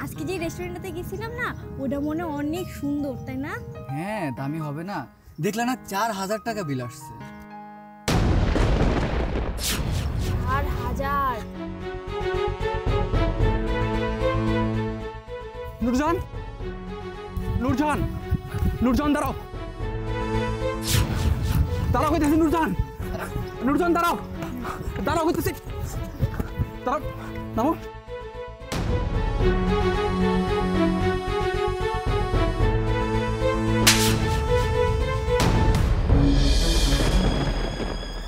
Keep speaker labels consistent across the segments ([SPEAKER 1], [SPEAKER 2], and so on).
[SPEAKER 1] আজকে যে রেস্টুরেন্টটাতে গেছিলাম না, ওটা মনে অনেক সুন্দর, তাই না?
[SPEAKER 2] হ্যাঁ, দামি হবে না? দেখলা না 4000 টাকা বিল আসছে।
[SPEAKER 1] 4000?
[SPEAKER 3] নূরজান, নূরজান, নূরজান দাঁড়াও, দাঁড়াও কইতেছি। নূরজান, নূরজান দাঁড়াও, দাঁড়াও কইতেছি, দাঁড়াও, নামো।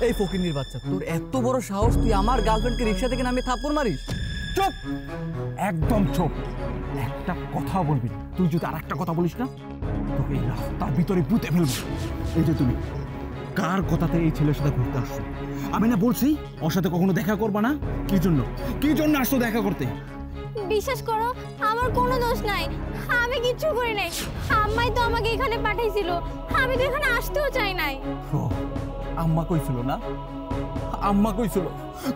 [SPEAKER 2] এই ফকিন্নির বাচ্চা, তোর এত বড় সাহস, তুই আমার গার্লফ্রেন্ডকে রিক্সা থেকে নামিয়ে থাপ্পড় মারিস?
[SPEAKER 3] চুপ, একদম চুপ, একটা কথা বলবি। তুই যদি আর একটা কথা বলিস না, তোকে এই রাস্তার ভিতরে পুঁতে ফেলবো। এই যে তুমি কার কথাতে এই ছেলের সাথে ঘুরতে আসছো? আমি না বলছি ওর সাথে কখনো দেখা করবা না? কি জন্য, কি জন্য আসছো দেখা করতে?
[SPEAKER 1] বিশ্বাস করো, আমার কোনো দোষ নাই, আমি কিচ্ছু করি নাই। আম্মাই তো আমাকে এখানে পাঠাইছিল, আমি তো এখানে আসতেও চাই নাই।
[SPEAKER 3] ও, আম্মা কইছিল না? আম্মা কইছিল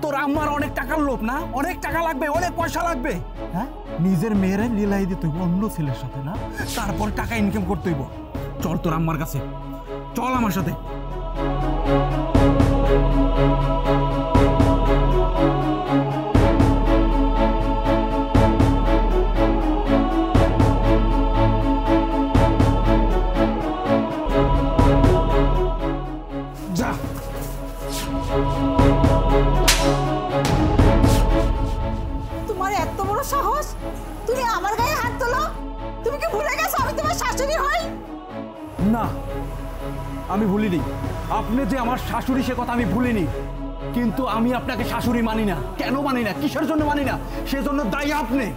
[SPEAKER 3] তোর আম্মার অনেক টাকার লোভ না? অনেক টাকা লাগবে, অনেক পয়সা লাগবে। হ্যাঁ, নিজের মেয়েরে লীলাই দিতে হইব অন্য ছেলের সাথে না, তারপর টাকা ইনকাম করতে হইব। চল তোর আম্মার কাছে, চল আমার সাথে। যা।
[SPEAKER 4] তোমার এত বড় সাহস, তুমি আমার গায়ে হাত তোলো? তুমি কি ভুলে গেছো আমি তোমার শাশুড়ি হই?
[SPEAKER 3] না, আমি ভুলিনি। আপনি যে আমার শাশুড়ি সে কথা আমি ভুলিনি, কিন্তু আমি আপনাকে শাশুড়ি মানি না। কেন মানি না, কিসের জন্য মানি না, সেজন্য দায়ী আপনি।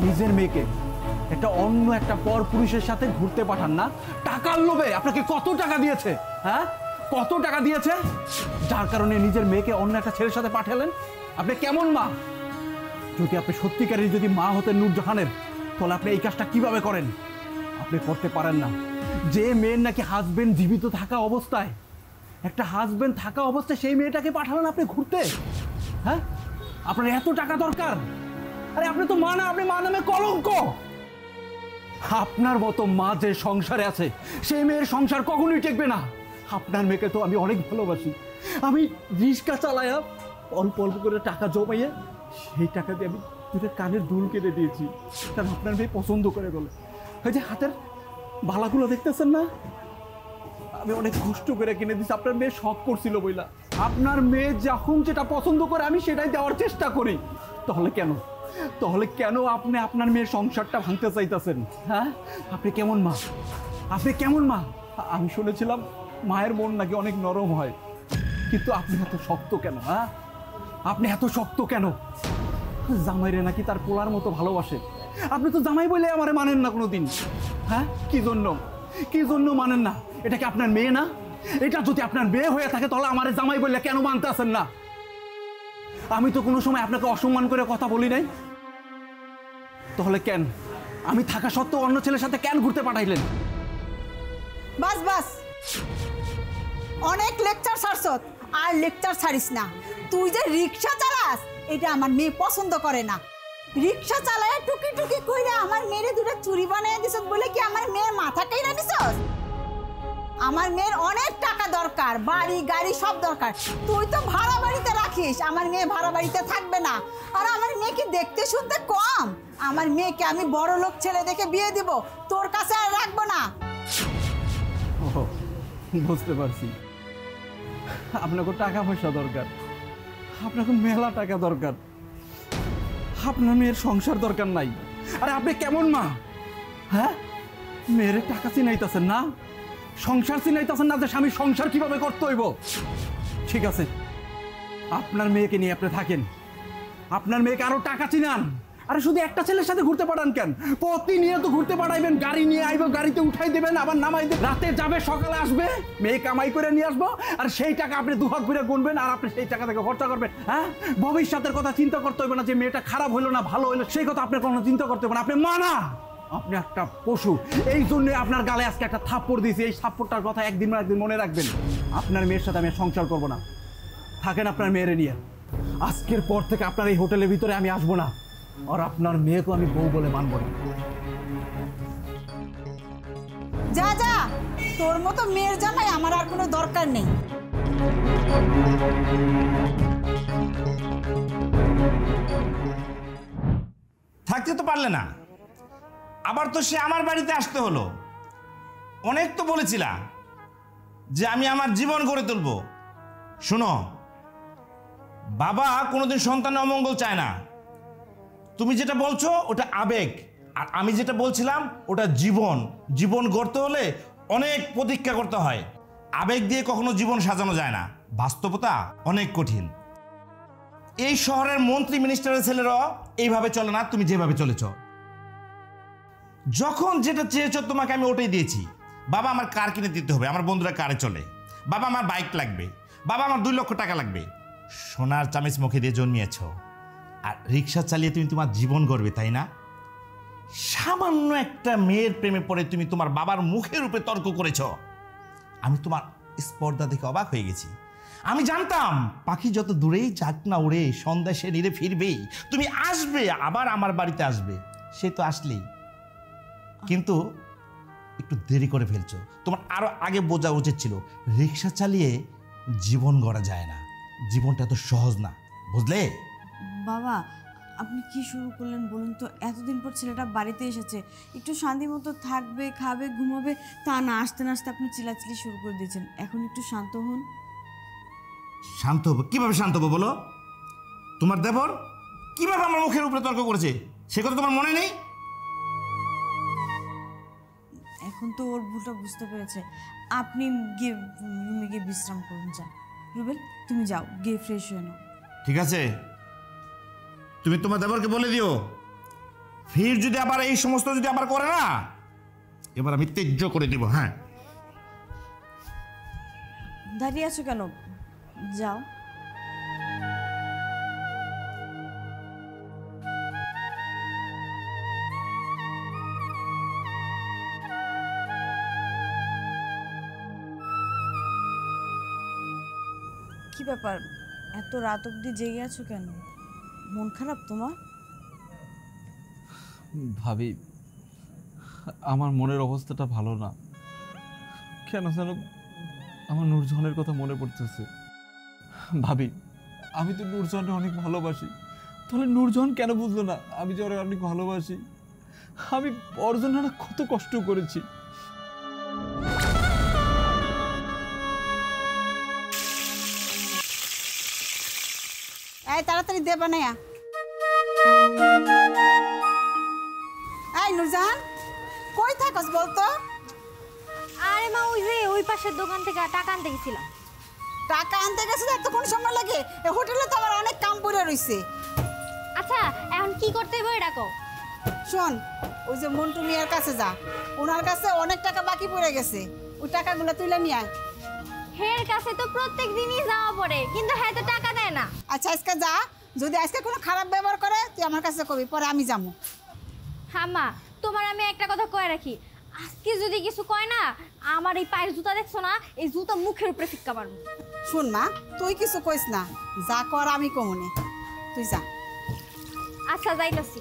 [SPEAKER 3] নিজের মেয়েকে একটা পর পুরুষের সাথে ঘুরতে পাঠান না টাকার লোভে। আপনাকে কত টাকা দিয়েছে? হ্যাঁ, কত টাকা দিয়েছে, যার কারণে নিজের মেয়েকে অন্য একটা ছেলের সাথে পাঠালেন? আপনি কেমন মা? যদি আপনি সত্যিকারের যদি মা হতেন নূরজাহানের, তাহলে আপনি এই কাজটা কিভাবে করেন? আপনি করতে পারেন না। যে মেয়ের নাকি হাজবেন্ড জীবিত থাকা অবস্থায়, একটা হাজবেন্ড থাকা অবস্থায় সেই মেয়েটাকে পাঠালেন আপনি ঘুরতে? হ্যাঁ, আপনার এত টাকা দরকার? আরে আপনি তো মা না, আপনি মা নামে কলঙ্ক। আপনার মতো মা যে সংসারে আছে, সেই মেয়ের সংসার কখনোই টেকবে না। আপনার মেয়েকে তো আমি অনেক ভালোবাসি। আমি রিক্সা চালায়া অল্প অল্প করে টাকা জমাইয়ে সেই টাকা দিয়ে আমি দুটো কানের দুল কেটে দিয়েছি, কারণ আপনার মেয়ে পছন্দ করে বলে। ওই যে হাতের বালাগুলো দেখতেছেন না, আমি অনেক কষ্ট করে কিনে দিচ্ছি। আপনার মেয়ে শখ করছিল বইলা। আপনার মেয়ে যখন যেটা পছন্দ করে আমি সেটাই দেওয়ার চেষ্টা করি। তাহলে কেন আপনি আপনার মেয়ের সংসারটা ভাঙতে চাইতেছেন? হ্যাঁ, আপনি কেমন মা? আপনি কেমন মা? আমি শুনেছিলাম মায়ের মন নাকি অনেক নরম হয়, কিন্তু আপনি এত শক্ত কেন? হ্যাঁ, আপনি এত শক্ত কেন? জামাইরে নাকি তার পোলার মতো ভালোবাসে। আপনি তো জামাই বলে আমারে মানেন না কোনোদিন। হ্যাঁ, কি জন্য মানেন না? এটা কি আপনার মেয়ে না? এটা যদি আপনার মেয়ে হয়ে থাকে তাহলে আমারে জামাই বললে কেন মানতে আসেন না? আমি তো কোনো সময় আপনাকে অসম্মান করে কথা বলি নাই। তাহলে কেন আমি থাকা সত্ত্বেও অন্য ছেলের সাথে কেন ঘুরতে পাঠাইলেন?
[SPEAKER 4] বাস বাস, অনেক লেকচার ছাড়ছ, আর লেকচার ছাড়িস না। তুই যে রিক্সা চালাস এটা আমার মেয়ে পছন্দ করে না। রিক্সা চালায় টুকি টুকি কইরা আমার মেয়েরে দুটো চুরি বানিয়ে দিছ বলে কি আমার মেয়ের মাথা কেটে দিছস? আমার মেয়ের অনেক টাকা দরকার, বাড়ি গাড়ি সব দরকার। তুই তো ভাড়া বাড়িতে রাখিস, আমার মেয়ে ভাড়া বাড়িতে থাকবে না। আর আমার মেয়ে কি দেখতে শুনতে কম? আমার মেয়েকে আমি বড় লোক ছেলে দেখে বিয়ে দিব, তোর কাছে আর রাখবো না।
[SPEAKER 3] বুঝতে পারছি, আপনাকে টাকা পয়সা দরকার, আপনাকে মেলা টাকা দরকার, আপনার মেয়ের সংসার দরকার নাই। আরে আপনি কেমন মা? হ্যাঁ, মেয়ের টাকা চিনাইতেছেন না, সংসার চিনাইতেছেন না, যে স্বামীর সংসার কিভাবে করতে হইব। ঠিক আছে, আপনার মেয়েকে নিয়ে আপনি থাকেন, আপনার মেয়েকে আরো টাকা চিনান। আরে শুধু একটা ছেলের সাথে ঘুরতে পাঠান কেন? প্রতিনিয়ত ঘুরতে পাঠাইবেন, গাড়ি নিয়ে আইব, গাড়িতে উঠাই দেবেন, আবার নামাই দেবেন, রাতে যাবে সকালে আসবে, মেয়ে কামাই করে নিয়ে আসবো, আর সেই টাকা আপনি দুহাত ঘুরে গুনবেন, আর আপনি সেই টাকা থেকে খরচা করবেন। হ্যাঁ, ভবিষ্যতের কথা চিন্তা করতে হবে না, যে মেয়েটা খারাপ হইলো না ভালো হইলো সেই কথা আপনার কোনো চিন্তা করতে হবে না। আপনি মানা, আপনি একটা পশু। এই জন্য আপনার গালে আজকে একটা থাপ্পড় দিয়েছি। এই থাপ্পড়টার কথা একদিন না একদিন মনে রাখবেন। আপনার মেয়ের সাথে আমি সংসার করবো না, থাকেন আপনার মেয়েরে নিয়ে। আজকের পর থেকে আপনার এই হোটেলের ভিতরে আমি আসবো না। আর আপনার মেয়েকে আমি বউ বলে মানব না।
[SPEAKER 4] যা যা, তোর মতো মেয়ের জামাই আমার আর কোনো দরকার নেই।
[SPEAKER 5] থাকতে তো পারলে না, আবার তো সে আমার বাড়িতে আসতে হলো। অনেক তো বলেছিলাম যে আমি আমার জীবন গড়ে তুলব। শোনো, বাবা কোনোদিন সন্তানের অমঙ্গল চায় না। তুমি যেটা বলছো ওটা আবেগ, আর আমি যেটা বলছিলাম ওটা জীবন। জীবন গড়তে হলে অনেক প্রতীক্ষা করতে হয়। আবেগ দিয়ে কখনো জীবন সাজানো যায় না, বাস্তবতা অনেক কঠিন। এই শহরের মন্ত্রী মিনিস্টারের ছেলেরাও এইভাবে চলে না, তুমি যেভাবে চলেছ। যখন যেটা চেয়েছ তোমাকে আমি ওটাই দিয়েছি। বাবা আমার কার কিনে দিতে হবে, আমার বন্ধুরা কারে চলে। বাবা আমার বাইক লাগবে, বাবা আমার 2 লক্ষ টাকা লাগবে। সোনার চামিচ মুখে দিয়ে জন্মিয়েছ, আর রিক্সা চালিয়ে তুমি তোমার জীবন গড়বে, তাই না? সামান্য একটা মেয়ের প্রেমে পড়ে তুমি তোমার বাবার মুখের উপরে তর্ক করেছ। আমি তোমার স্পর্ধা দেখে অবাক হয়ে গেছি। আমি জানতাম পাখি যত দূরেই যাক না উড়ে, সন্ধ্যা সে নিরে ফিরবেই। তুমি আসবে, আবার আমার বাড়িতে আসবে। সে তো আসলেই, কিন্তু একটু দেরি করে ফেলছো। তোমার আরো আগে বোঝা উচিত ছিল, রিক্সা চালিয়ে জীবন গড়া যায় না। জীবনটা এত সহজ না, বুঝলে?
[SPEAKER 6] বাবা, আপনি কি শুরু করলেন বলুন তো? এতদিন পর ছেলেটা বাড়িতে এসেছে, একটু শান্তি মতো থাকবে, খাবে, ঘুমাবে, তা না আসতে না আসতে আপনি চিল্লাচিল্লি শুরু করে দিয়েছেন। এখন একটু শান্ত হন।
[SPEAKER 5] শান্ত হবো? কিভাবে শান্ত হবো বলো? তোমার দেবর কিভাবে আমার মুখের উপরে তর্ক করেছে সে কথা তোমার মনে নেই?
[SPEAKER 6] এখন তো ওর ভুলটা বুঝতে পেরেছে। আপনি গিয়ে রুমে গিয়ে বিশ্রাম করুন। যান রুবেল, তুমি যাও, গিয়ে ফ্রেশ হয়ে নাও।
[SPEAKER 5] ঠিক আছে, তুমি তোমার দেবরকে বলে দিও, ফির যদি আবার এই সমস্ত যদি আবার করে না, এবার আমি ত্যায্য করে দিব। হ্যাঁ,
[SPEAKER 6] দাঁড়িয়ে আছো কেন? যাও। কি ব্যাপার, এত রাত অবধি জেগে আছো কেন? মন খারাপ তোমার?
[SPEAKER 2] ভাবি, আমার মনের অবস্থাটা ভালো না। কেন যেন আমার নূরজাহানের কথা মনে পড়তেছে। ভাবি, আমি তো নূরজাহানকে অনেক ভালোবাসি, তাহলে নূরজাহান কেন বুঝলো না আমি যে ওরে অনেক ভালোবাসি? আমি ওর জন্য না কত কষ্ট করেছি।
[SPEAKER 4] এই তাড়াতাড়ি দে বানায়া। এই নূরজাহান, কই থাকস বলতো?
[SPEAKER 1] আরে মা, ওই যে ওই পাশের দোকান থেকে টাকা আনতে গেছিলাম।
[SPEAKER 4] টাকা আনতে গেছিস, এতক্ষণ সময় লাগে? এই হোটেলে তো আমার অনেক কাম পড়ে রইছে।
[SPEAKER 1] আচ্ছা, এখন কি করতে হবে এটা কও।
[SPEAKER 4] শোন, ওই যে মন্টু মিয়ার কাছে যা, ওনার কাছে অনেক টাকা বাকি পড়ে গেছে, ওই টাকাগুলো তুলে নিয়ে আয়।
[SPEAKER 1] হের কাছে তো প্রত্যেক দিনই যাওয়া পড়ে, কিন্তু হ্যাঁ তো টাকা দেয় না।
[SPEAKER 4] আচ্ছা আজকে যা, যদি আজকে কোনো খারাপ ব্যবহার করে তুই আমার কাছে কবি, পরে আমি যাবো।
[SPEAKER 1] হ্যাঁ মা, তোমার আমি একটা কথা কয়ে রাখি, আজকে যদি কিছু কয় না, আমার এই পায়ের জুতা দেখছো না, এই জুতা মুখের উপরে ফিক্কা মারবো।
[SPEAKER 4] শুন মা, তুই কিছু কইস না, যা কর আমি কমনে, তুই যা।
[SPEAKER 1] আচ্ছা, যাইতাছি।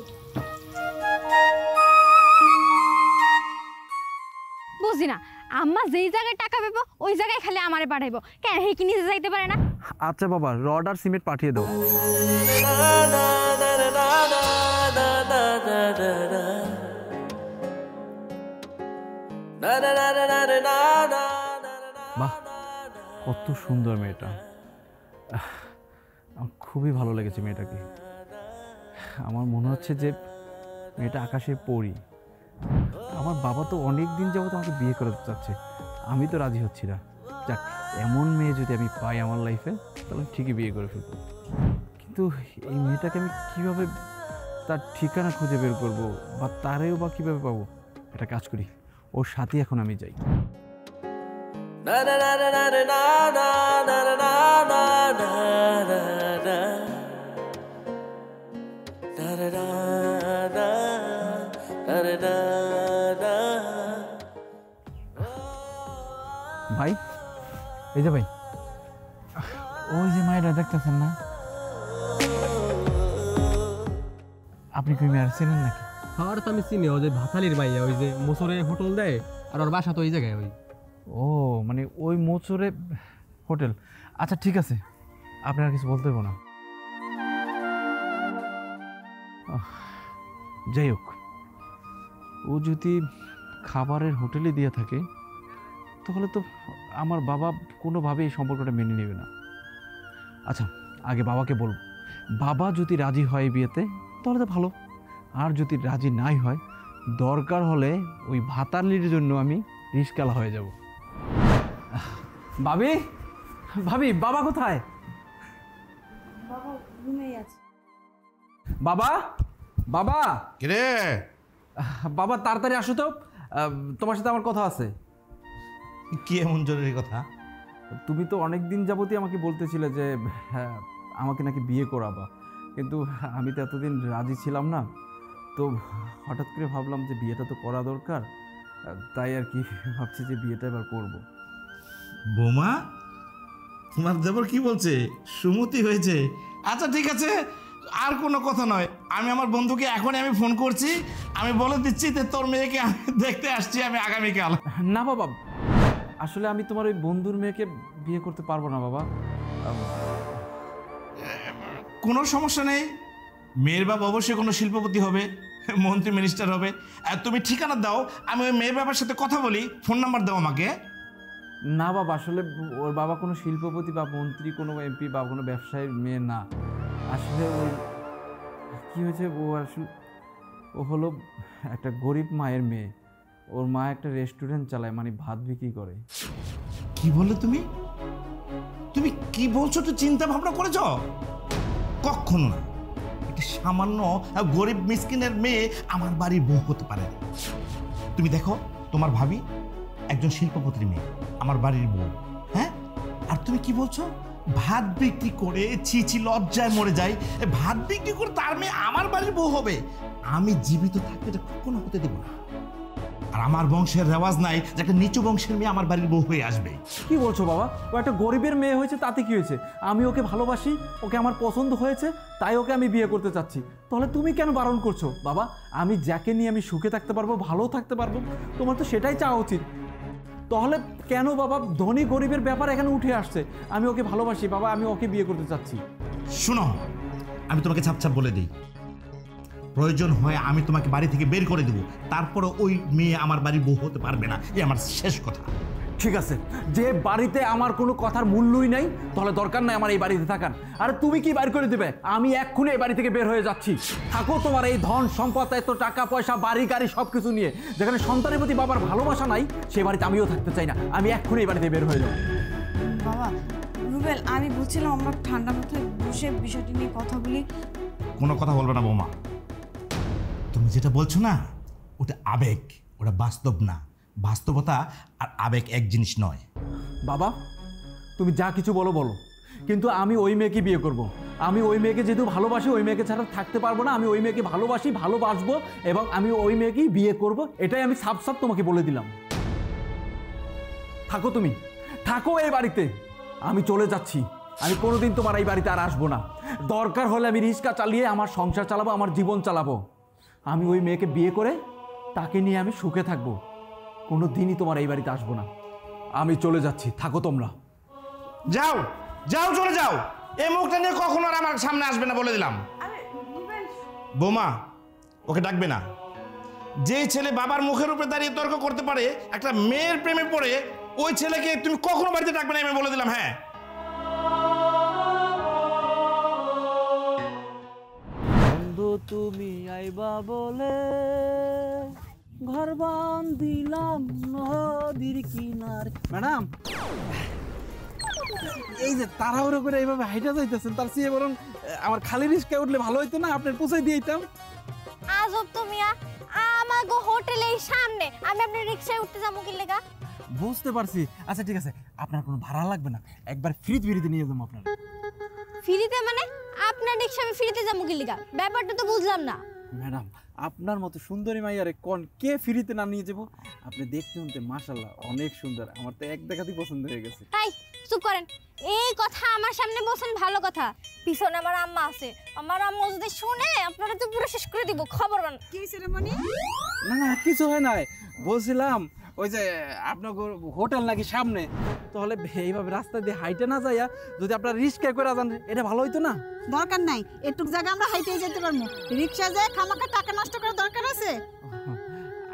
[SPEAKER 1] বুঝি না, আম্মা যেই জায়গায় টাকা পাবো ওই জায়গায় খালি আমারে পাঠাইবো, কেন হে কি নিজে যাইতে পারে না?
[SPEAKER 2] আচ্ছা বাবা, রড আর সিমেন্ট পাঠিয়ে দাও। বাহ, কত সুন্দর মেয়েটা। আমার খুবই ভালো লেগেছে মেয়েটাকে। আমার মনে হচ্ছে যে মেয়েটা আকাশের পরী। আমার বাবা তো অনেক দিন যাবত আমাকে বিয়ে করতে চাচ্ছে, আমি তো রাজি হচ্ছি না। যাক, এমন মেয়ে যদি আমি পাই আমার লাইফে, তাহলে ঠিকই বিয়ে করে ফেলবো। কিন্তু এই মেয়েটাকে আমি কীভাবে তার ঠিকানা খুঁজে বের করবো, বা তারেও বা কীভাবে পাবো? একটা কাজ করি, ওর সাথে এখন আমি যাই। ভাই, এই যে ভাই, ওই যে মায়েরা দেখতেছেন না? আপনি কি মেয়ার চেনেন নাকি?
[SPEAKER 7] আর তো আমি চিনি, ওই যে ভাতালির মাইয়া, ওই যে মোচরে হোটেল দেয়, আর ওর বাসা তো ওই জায়গায়। ওই
[SPEAKER 2] ও মানে ওই মোচরে হোটেল। আচ্ছা ঠিক আছে, আপনার কিছু বলতে হবে না। যাই হোক, ও যদি খাবারের হোটেলে দিয়ে থাকে তাহলে তো আমার বাবা কোনোভাবেই এই সম্পর্কটা মেনে নেবে না। আচ্ছা আগে বাবাকে বলব, বাবা যদি রাজি হয় বিয়েতে তাহলে তো ভালো, আর যদি রাজি নাই হয় দরকার হলে ওই ভাতালির জন্য আমি রিস্কালা হয়ে যাব। ভাবি, ভাবি বাবা কোথায়?
[SPEAKER 6] বাবা ঘুমিয়ে আছে।
[SPEAKER 2] বাবা, বাবা,
[SPEAKER 5] কিরে
[SPEAKER 2] বাবা তাড়াতাড়ি আসো তো, তোমার সাথে আমার কথা আছে।
[SPEAKER 5] কি এমন জরুরি কথা?
[SPEAKER 2] তুমি তো অনেক দিন যাবতই আমাকে বলতেছিলে যে হ্যাঁ আমাকে নাকি বিয়ে করাবা, কিন্তু আমি তো এতদিন রাজি ছিলাম না। তো হঠাৎ করে ভাবলাম যে বিয়েটা তো করা দরকার, তাই আর কি ভাবছি যে বিয়েটা এবার করব।
[SPEAKER 5] বোমা, তোমার দেবর কি বলছে? সুমতি হয়েছে? আচ্ছা ঠিক আছে, আর কোনো কথা নয়। আমি আমার বন্ধুকে এখনই আমি ফোন করছি, আমি বলে দিচ্ছি যে তোর মেয়েকে আমি দেখতে আসছি আমি আগামীকাল।
[SPEAKER 2] না বাবা, আসলে আমি তোমার ওই বন্ধুর মেয়েকে বিয়ে করতে পারবো না বাবা।
[SPEAKER 5] কোনো সমস্যা নেই, মেয়ের বাবা অবশ্যই কোনো শিল্পপতি হবে, মন্ত্রী মিনিস্টার হবে। আর তুমি ঠিকানা দাও, আমি ওই মেয়ের বাবার সাথে কথা বলি, ফোন নাম্বার দাও আমাকে।
[SPEAKER 2] না বাবা, আসলে ওর বাবা কোনো শিল্পপতি বা মন্ত্রী, কোনো এমপি বা কোনো ব্যবসায়ীর মেয়ে না। আসলে ওর কী হয়েছে, ও হলো একটা গরিব মায়ের মেয়ে। ওর মা একটা রেস্টুরেন্ট চালায়, মানে ভাত বিক্রি করে।
[SPEAKER 5] কি বললে তুমি? তুমি কি বলছো? তো চিন্তা ভাবনা করেছ? কখনো না, একটা সামান্য গরিব মিসকিনের মেয়ে আমার বাড়ির বউ হতে পারে না। তুমি দেখো, তোমার ভাবি একজন শিল্পপতির মেয়ে, আমার বাড়ির বউ। হ্যাঁ, আর তুমি কি বলছো? ভাত বিক্রি করে, ছি ছি, লজ্জায় মরে যায়। ভাত বিক্রি করে তার মেয়ে আমার বাড়ির বউ হবে? আমি জীবিত থাকতে এটা কখনো হতে দেবো না। আর আমার বংশের রেওয়াজ নাই যে একটা নিচু বংশের মেয়ে আমার বাড়ির বউ হয়ে আসবে।
[SPEAKER 2] কি বলছো বাবা? ও একটা গরিবের মেয়ে হয়েছে, তাতে কি হয়েছে? আমি ওকে ভালোবাসি, ওকে আমার পছন্দ হয়েছে, তাই ওকে আমি বিয়ে করতে চাচ্ছি। তাহলে তুমি কেন বারণ করছো বাবা? আমি যাকে নিয়ে আমি সুখে থাকতে পারবো, ভালো থাকতে পারবো, তোমার তো সেটাই চাওয়া উচিত। তাহলে কেন বাবা ধনী গরিবের ব্যাপার এখানে উঠে আসছে? আমি ওকে ভালোবাসি বাবা, আমি ওকে বিয়ে করতে চাচ্ছি।
[SPEAKER 5] শোনো, আমি তোমাকে ছাপ বলে দিই, প্রয়োজন হয় আমি তোমাকে বাড়ি থেকে বের করে দেবো, তারপরে ওই মেয়ে আমার বাড়ির বউ হতে পারবে না। এই আমার শেষ কথা।
[SPEAKER 2] ঠিক আছে, যে বাড়িতে আমার কোনো কথার মূল্যই নাই, তাহলে দরকার নাই আমার এই বাড়িতে থাকার। আরে তুমি কি বাইর করে দেবে? আমি এক্ষুনি এই বাড়ি থেকে বের হয়ে যাচ্ছি। থাকো তোমার এই ধন সম্পদ, এত টাকা পয়সা, বাড়ি গাড়ি সব কিছু নিয়ে। যেখানে সন্তানের প্রতি বাবার ভালোবাসা নাই, সে বাড়িতে আমিও থাকতে চাই না। আমি এক্ষুনি এই বাড়িতে বের হয়ে যাবো।
[SPEAKER 6] বাবা, রুবেল, আমি বলছিলাম আমরা ঠান্ডা মাথায় বসে বিষয়টি নিয়ে কথা বলি।
[SPEAKER 5] কোনো কথা বলবে না বৌমা। তুমি যেটা বলছো না, ওটা আবেগ, ওটা বাস্তব না। বাস্তবতা আর আবেগ এক জিনিস নয়।
[SPEAKER 2] বাবা, তুমি যা কিছু বলো বলো, কিন্তু আমি ওই মেয়েকে বিয়ে করব। আমি ওই মেয়েকে যেহেতু ভালোবাসি, ওই মেয়েকে ছাড়া থাকতে পারবো না। আমি ওই মেয়েকে ভালোবাসি, ভালোবাসবো, এবং আমি ওই মেয়েকেই বিয়ে করব। এটাই আমি সাফ সাফ তোমাকে বলে দিলাম। থাকো, তুমি থাকো এই বাড়িতে, আমি চলে যাচ্ছি। আমি কোনোদিন তোমার এই বাড়িতে আর আসবো না। দরকার হলে আমি রিক্সা চালিয়ে আমার সংসার চালাবো, আমার জীবন চালাবো। আমি ওই মেয়েকে বিয়ে করে তাকে নিয়ে আমি সুখে থাকবো। কোনো দিনই তোমার এই বাড়িতে আসবো না। আমি চলে যাচ্ছি, থাকো তোমরা।
[SPEAKER 5] যাও যাও, চলে যাও। এই মুখটা নিয়ে কখনো আর আমার সামনে আসবে না, বলে দিলাম। বৌমা, ওকে ডাকবে না। যে ছেলে বাবার মুখের উপরে দাঁড়িয়ে তর্ক করতে পারে, একটা মেয়ের প্রেমে পড়ে, ওই ছেলেকে তুমি কখনো বাড়িতে ডাকবে না, আমি বলে দিলাম। হ্যাঁ,
[SPEAKER 2] বন্ধু তুমি আইবা বলে ঘর বান্ধিলাম নদীর কিনার। ম্যাডাম, এই যে তাড়াহুড়ো করে এইভাবে হাইটা যাইতেছেন, তার চেয়ে বরং আমার খালি রিস্কায় উঠলে ভালো হইতো না? আপনার পৌঁছাই দিয়ে দিতাম।
[SPEAKER 1] আজব তুমি, আমার হোটেলের সামনে, আমি আপনার রিক্সায় উঠতে যাবো কি লেগা?
[SPEAKER 2] বুঝতে পারছি। আচ্ছা ঠিক আছে, আপনার কোনো ভাড়া লাগবে না, একবার ফ্রিতে নিয়ে যাবো আপনার।
[SPEAKER 1] ফ্রিতে মানে? আপনার রিক্সা আমি ফ্রিতে যাবো কি লেগা? ব্যাপারটা তো বুঝলাম না।
[SPEAKER 2] ম্যাডাম, আপনার মতো সুন্দরী মাইয়ারে কোন কে ফ্রিতে না নিয়ে যাবো? আপনি দেখতে শুনতে মাশাআল্লাহ অনেক সুন্দর, আমার তো এক দেখাতেই পছন্দ হয়ে গেছে।
[SPEAKER 1] তাই চুপ করেন। এই কথা আমার সামনে বলছেন ভালো কথা, পিছনে আমার আম্মা আছে। আমার আম্মা যদি শুনে আপনারা তো পুরো শেষ করে দিব, খবর বান।
[SPEAKER 4] কি সেরেমনি?
[SPEAKER 2] না না কিছু হয় নাই, বলছিলাম ওই যে আপনার হোটেল নাকি সামনে, তাহলে এইভাবে রাস্তা দিয়ে হাইটে না যাইয়া যদি আপনার রিস্কে করে যান এটা ভালো হইতো না?
[SPEAKER 4] দরকার নাই, একটু জায়গা আমরা হাইটেই যেতে পারবো। রিক্সা যায় খামাখা টাকা নষ্ট করার দরকার আছে?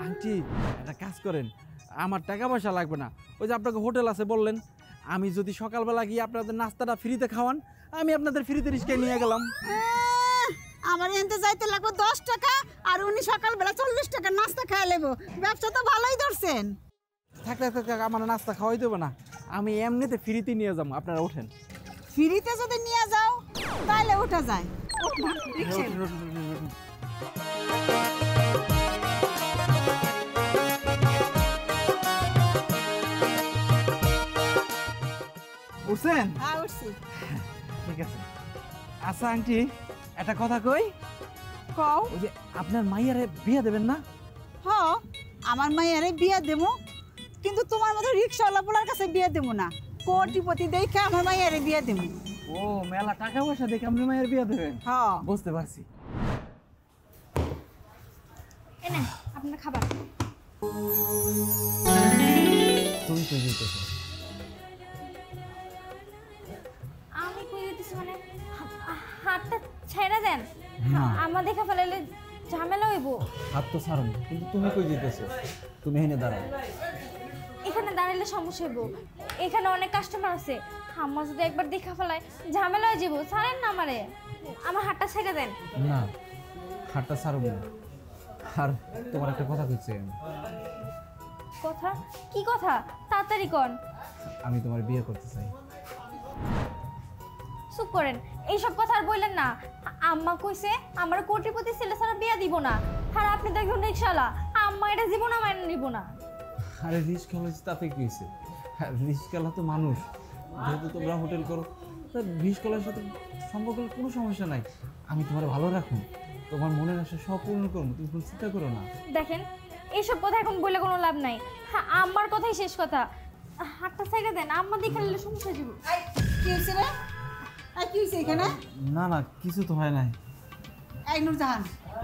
[SPEAKER 2] আন্টি একটা কাজ করেন, আমার টাকা পয়সা লাগবে না, ওই যে আপনাকে হোটেল আছে বললেন, আমি যদি সকালবেলা গিয়ে আপনাদের নাস্তাটা ফ্রিতে খাওয়ান, আমি আপনাদের ফ্রিতে রিস্কায় নিয়ে গেলাম।
[SPEAKER 4] আমার এনতে যাইতে লাগবে 10 টাকা, আর উনি সকালবেলা 40 টাকা নাস্তা খাইয়া লেবো। ব্যবসা তো ভালোই ধরছেন।
[SPEAKER 2] থাক থাক থাক, আমার নাস্তা খাওয়াই দেবো না, আমি এমনিতে ফ্রিতে নিয়ে যাবো, আপনারা ওঠেন।
[SPEAKER 4] ফ্রিতে যদি নিয়ে যাও তাহলে উঠা যায়।
[SPEAKER 2] উঠছেন?
[SPEAKER 4] হ্যাঁ উঠছি।
[SPEAKER 2] ঠিক আছে। আচ্ছা আন্টি একটা কথা কই,
[SPEAKER 4] কও।
[SPEAKER 2] ওই যে আপনার মাইয়ারে বিয়ে দেবেন না?
[SPEAKER 4] হ, আমার মাইয়ারে বিয়ে দেবো, কিন্তু তোমার মতো রিক্সাওয়ালা পোলার কাছে বিয়ে দেবো না। কোটিপতি দেখে আমার মাইয়ারে বিয়ে দেবো।
[SPEAKER 2] ও মেলা টাকা পয়সা দেখে আপনি মায়ের বিয়ে দেবেন?
[SPEAKER 4] হ্যাঁ
[SPEAKER 2] বুঝতে পারছি।
[SPEAKER 1] এনে আপনার খাবার।
[SPEAKER 2] তুমি তো যেতেছো?
[SPEAKER 1] আমি কই দিতেছি মানে হাতটা ছেড়ে দেন, আমার দেখা ফেলালে ঝামেলা হইব।
[SPEAKER 2] হাত তো ছাড়ুন, কিন্তু তুমি কই যেতেছো? তুমি এখানে দাঁড়াও।
[SPEAKER 1] এখানে দাঁড়ালে সমস্যা হইব, এখানে অনেক কাস্টমার আছে, আমার যদি একবার দেখা ফেলায় ঝামেলা হয়ে যাব। ছাড়েন না আমারে, আমার হাতটা ছেড়ে দেন।
[SPEAKER 2] না হাতটা ছাড়ুন না। আর তোমার একটা কথা কইছি আমি।
[SPEAKER 1] কথা? কি কথা? তাড়াতাড়ি কন।
[SPEAKER 2] আমি তোমার বিয়ে করতে চাই।
[SPEAKER 1] চুপ করেন, এইসব কথা আর বললেন না। আম্মা কইছে আমার কোটিপতি ছেলে ছাড়া বিয়া দিব না, আর আপনি তো একজন রিক্সাওয়ালা, আম্মা এটা জীবন মাইনে নিব না।
[SPEAKER 2] আরে রিস্কা হয়েছে তাতে কি হয়েছে? রিস্কালা তো মানুষ, যেহেতু তোমরা হোটেল করো, তা রিস্কালার সাথে সম্পর্কের কোনো সমস্যা নাই। আমি তোমার ভালো রাখুন, তোমার মনের আশা সব পূর্ণ করুন, তুমি কোনো চিন্তা করো না।
[SPEAKER 1] দেখেন এইসব কথা এখন বলে কোনো লাভ নাই, আমার কথাই শেষ কথা। হাতটা সাইডে দেন, আম্মা দেখে নিলে সমস্যা হয়ে যাবে।
[SPEAKER 4] কি হয়েছে রে? কি হয়েছে এখানে?
[SPEAKER 2] না না কিছু তো হয় নাই।
[SPEAKER 4] এই নুরজাহান,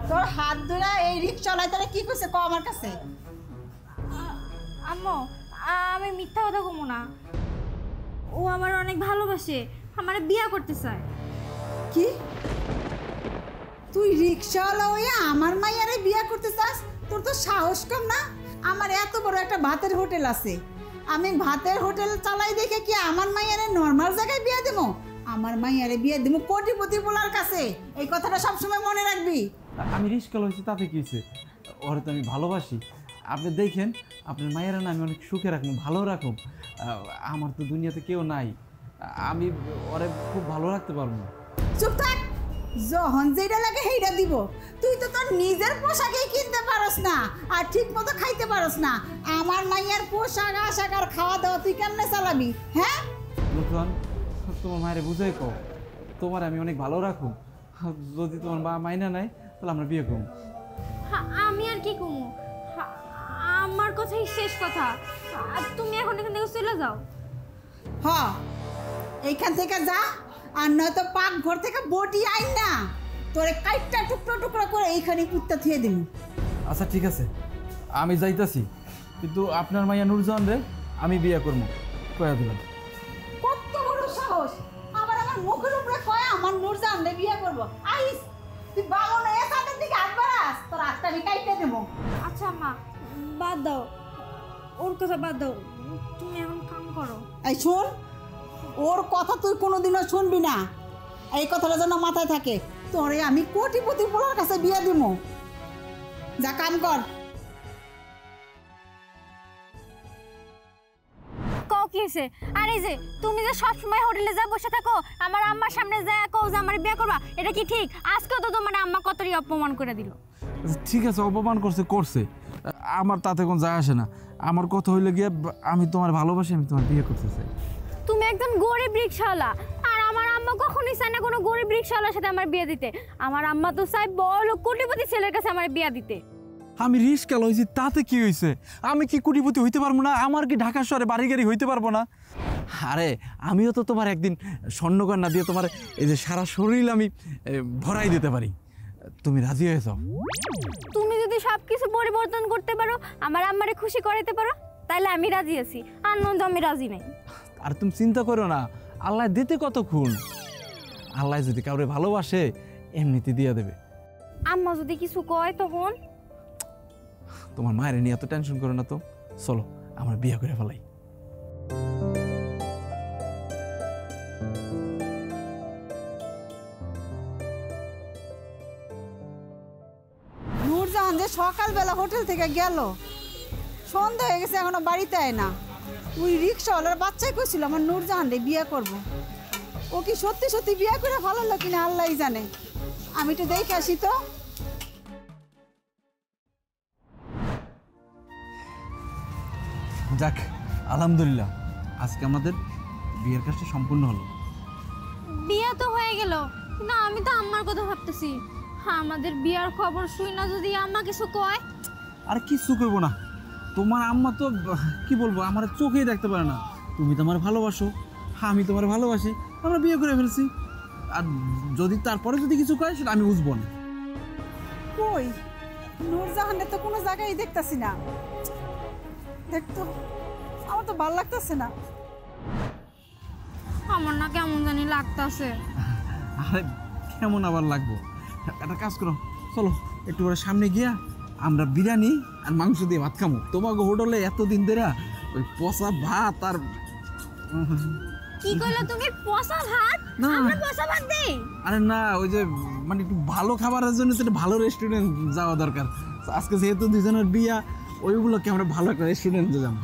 [SPEAKER 4] তোর হাত ধরে এই রিক্সাওয়ালা তারা কি করছে ক আমার কাছে?
[SPEAKER 1] আম্মু আমি মিথ্যা কথা কমু না, ও আমার অনেক ভালোবাসে, আমার বিয়ে করতে চায়।
[SPEAKER 4] কি? তুই রিক্সাওয়ালা হইয়া আমার মাইয়ারে বিয়ে করতে চাস? তোর তো সাহস কম না? আমার এত বড় একটা ভাতের হোটেল আছে, আমি ভাতের হোটেল চালাই দেখে কি আমার মাইয়ারে নর্মাল জায়গায় বিয়ে দেবো? আমার মাইয়ারে বিয়ে দেবো কোটিপতি বলার কাছে। এই কথাটা সবসময় মনে রাখবি।
[SPEAKER 2] আমি রিস্কাল হয়েছি তাতে কি হয়েছে? ওরে তো আমি ভালোবাসি। আপনি দেখেন আপনার মায়েরা না আমি অনেক সুখে রাখুন, ভালো রাখুন। আমার তো দুনিয়াতে কেউ নাই, আমি ওরে খুব ভালো রাখতে পারবো।
[SPEAKER 4] চুপ থাক, যখন যেটা লাগে সেইটা দিব। তুই তো তোর নিজের পোশাকেই কিনতে পারস না, আর ঠিক মতো খাইতে পারস না। আমার মাইয়ার পোশাক আশাক আর খাওয়া দাওয়া তুই কেমনে চালাবি? হ্যাঁ
[SPEAKER 2] লুকমান, তোমার মায়ের বুঝাই কও, তোমার আমি অনেক ভালো রাখুন। যদি তোমার মা মাইনা নাই তাহলে আমরা বিয়ে করব।
[SPEAKER 1] আমি আর কি কমু, আমার কথাই শেষ কথা। তুমি এখন এখান থেকে চলে যাও।
[SPEAKER 4] হ, এইখান থেকে যা, আর নয়তো পাক ঘর থেকে বটি আইন না তোরে কাইটটা টুকরো টুকরো করে এইখানে কুত্তা থুয়ে দিবি।
[SPEAKER 2] আচ্ছা ঠিক আছে, আমি যাইতাছি, কিন্তু আপনার মাইয়া নুরজাহান রে আমি বিয়ে করবো কয়া দিলাম।
[SPEAKER 4] কত বড় সাহস, আবার আমার মুখের উপরে কয় আমার নুরজাহান রে বিয়ে করব। আইস তুই বামন এ সাদের দিকে হাত বাড়াস, তোর হাতটা আমি কাইটে দেবো।
[SPEAKER 1] আচ্ছা মা, বাদ দাও, ওর কথা বাদ দাও, তুমি এখন কাম করো।
[SPEAKER 4] এই শোন, ওর কথা তুই কোনোদিনও শুনবি না, এই কথাটা যেন মাথায় থাকে। তোরে আমি কোটিপতি পোলার কাছে বিয়ে দিব। যা কাম কর।
[SPEAKER 1] কি হয়েছে? আর এই যে তুমি যে সবসময় হোটেলে যা বসে থাকো, আমার আম্মার সামনে যা কও যে আমার বিয়ে করবা, এটা কি ঠিক? আজকেও তো তোমার আম্মা কতই অপমান করে দিল।
[SPEAKER 2] ঠিক আছে, অপমান করছে করছে, আমার তাতে কোনো যায় আসে না। আমার কথা হইলে গিয়ে আমি তোমার ভালোবাসি, আমি তোমার বিয়ে করতে চাই।
[SPEAKER 1] তুমি একজন গরিব রিক্সাওয়ালা, আর আমার আম্মা কখনোই চায় না কোনো গরিব রিক্সাওয়ালার সাথে আমার বিয়ে দিতে। আমার আম্মা তো চায় বড় কোটিপতি ছেলের কাছে আমার বিয়ে দিতে।
[SPEAKER 2] আমি রিস্কা লইছি, তাতে কি হয়েছে? আমি কি কোটিপতি হইতে পারবো না? আমার কি ঢাকা শহরে বাড়ি গাড়ি হইতে পারবো না? আরে আমিও তো তোমার একদিন স্বর্ণকন্যা দিয়ে তোমার এই যে সারা শরীর আমি ভরাই দিতে পারি। তুমি রাজি হয়েছ?
[SPEAKER 1] তুমি যদি সব কিছু পরিবর্তন করতে পারো, আমার আম্মারে খুশি করাতে পারো, তাহলে আমি রাজি আছি। আর নয়তো আমি রাজি নাই।
[SPEAKER 2] আর তুমি চিন্তা করো না, আল্লাহ দিতে কতক্ষণ। আল্লাহ যদি কাউরে ভালোবাসে এমনিতে দিয়ে দেবে।
[SPEAKER 1] আম্মা যদি কিছু কয় তখন?
[SPEAKER 2] তোমার মায়ের নিয়ে এত টেনশন করো না তো, চলো আমরা বিয়ে করে ফেলাই।
[SPEAKER 4] নূরজাহান যে সকালবেলা হোটেল থেকে গেল, সন্ধ্যা হয়ে গেছে এখনো বাড়িতে আয় না। ওই রিক্সাওয়ালার বাচ্চাই কইছিল আমার নূরজাহান রে বিয়ে করব। ও কি সত্যি সত্যি বিয়ে করে ভালো হলো কিনা আল্লাহই জানে। আমি তো দেখে আসি তো।
[SPEAKER 2] যাক, আলহামদুলিল্লাহ আজকে আমাদের বিয়ের কাজটা সম্পূর্ণ হলো।
[SPEAKER 1] বিয়ে তো হয়ে গেল, কিন্তু আমি তো আম্মার কথা ভাবতেছি। আমাদের বিয়ার খবর শুই না যদি আম্মা কিছু কয়?
[SPEAKER 2] আর কিছু করবো না, তোমার আম্মা তো কি বলবো, আমার চোখেই দেখতে পারে না। তুমি তো আমার ভালোবাসো, আমি তোমার ভালোবাসি, আমরা বিয়ে করে ফেলছি। আর যদি তারপরে যদি কিছু কয় সেটা আমি বুঝবো না।
[SPEAKER 4] কই নূরজাহানের তো কোনো জায়গায় দেখতাছি না। দেখতো আমার তো ভালো লাগতেছে না।
[SPEAKER 1] আমার না কেমন জানি লাগতাছে।
[SPEAKER 2] আরে কেমন আবার লাগবো? একটা কাজ করো, চলো একটু করে সামনে গিয়া আমরা বিরিয়ানি আর মাংস দিয়ে ভাত খামো। তোমাকে হোটেলে এতদিন ধরে ওই পচা ভাত আর
[SPEAKER 1] কি কইলা তুমি? পচা ভাত?
[SPEAKER 2] না।
[SPEAKER 1] আমরা পচা ভাত দেই?
[SPEAKER 2] আরে না, ওই যে মানে একটু ভালো খাবারের জন্য তো একটা ভালো রেস্টুরেন্ট যাওয়া দরকার। আজকে যেহেতু দুজনের বিয়া, ওইগুলোকে আমরা ভালো একটা রেস্টুরেন্টে যাবো।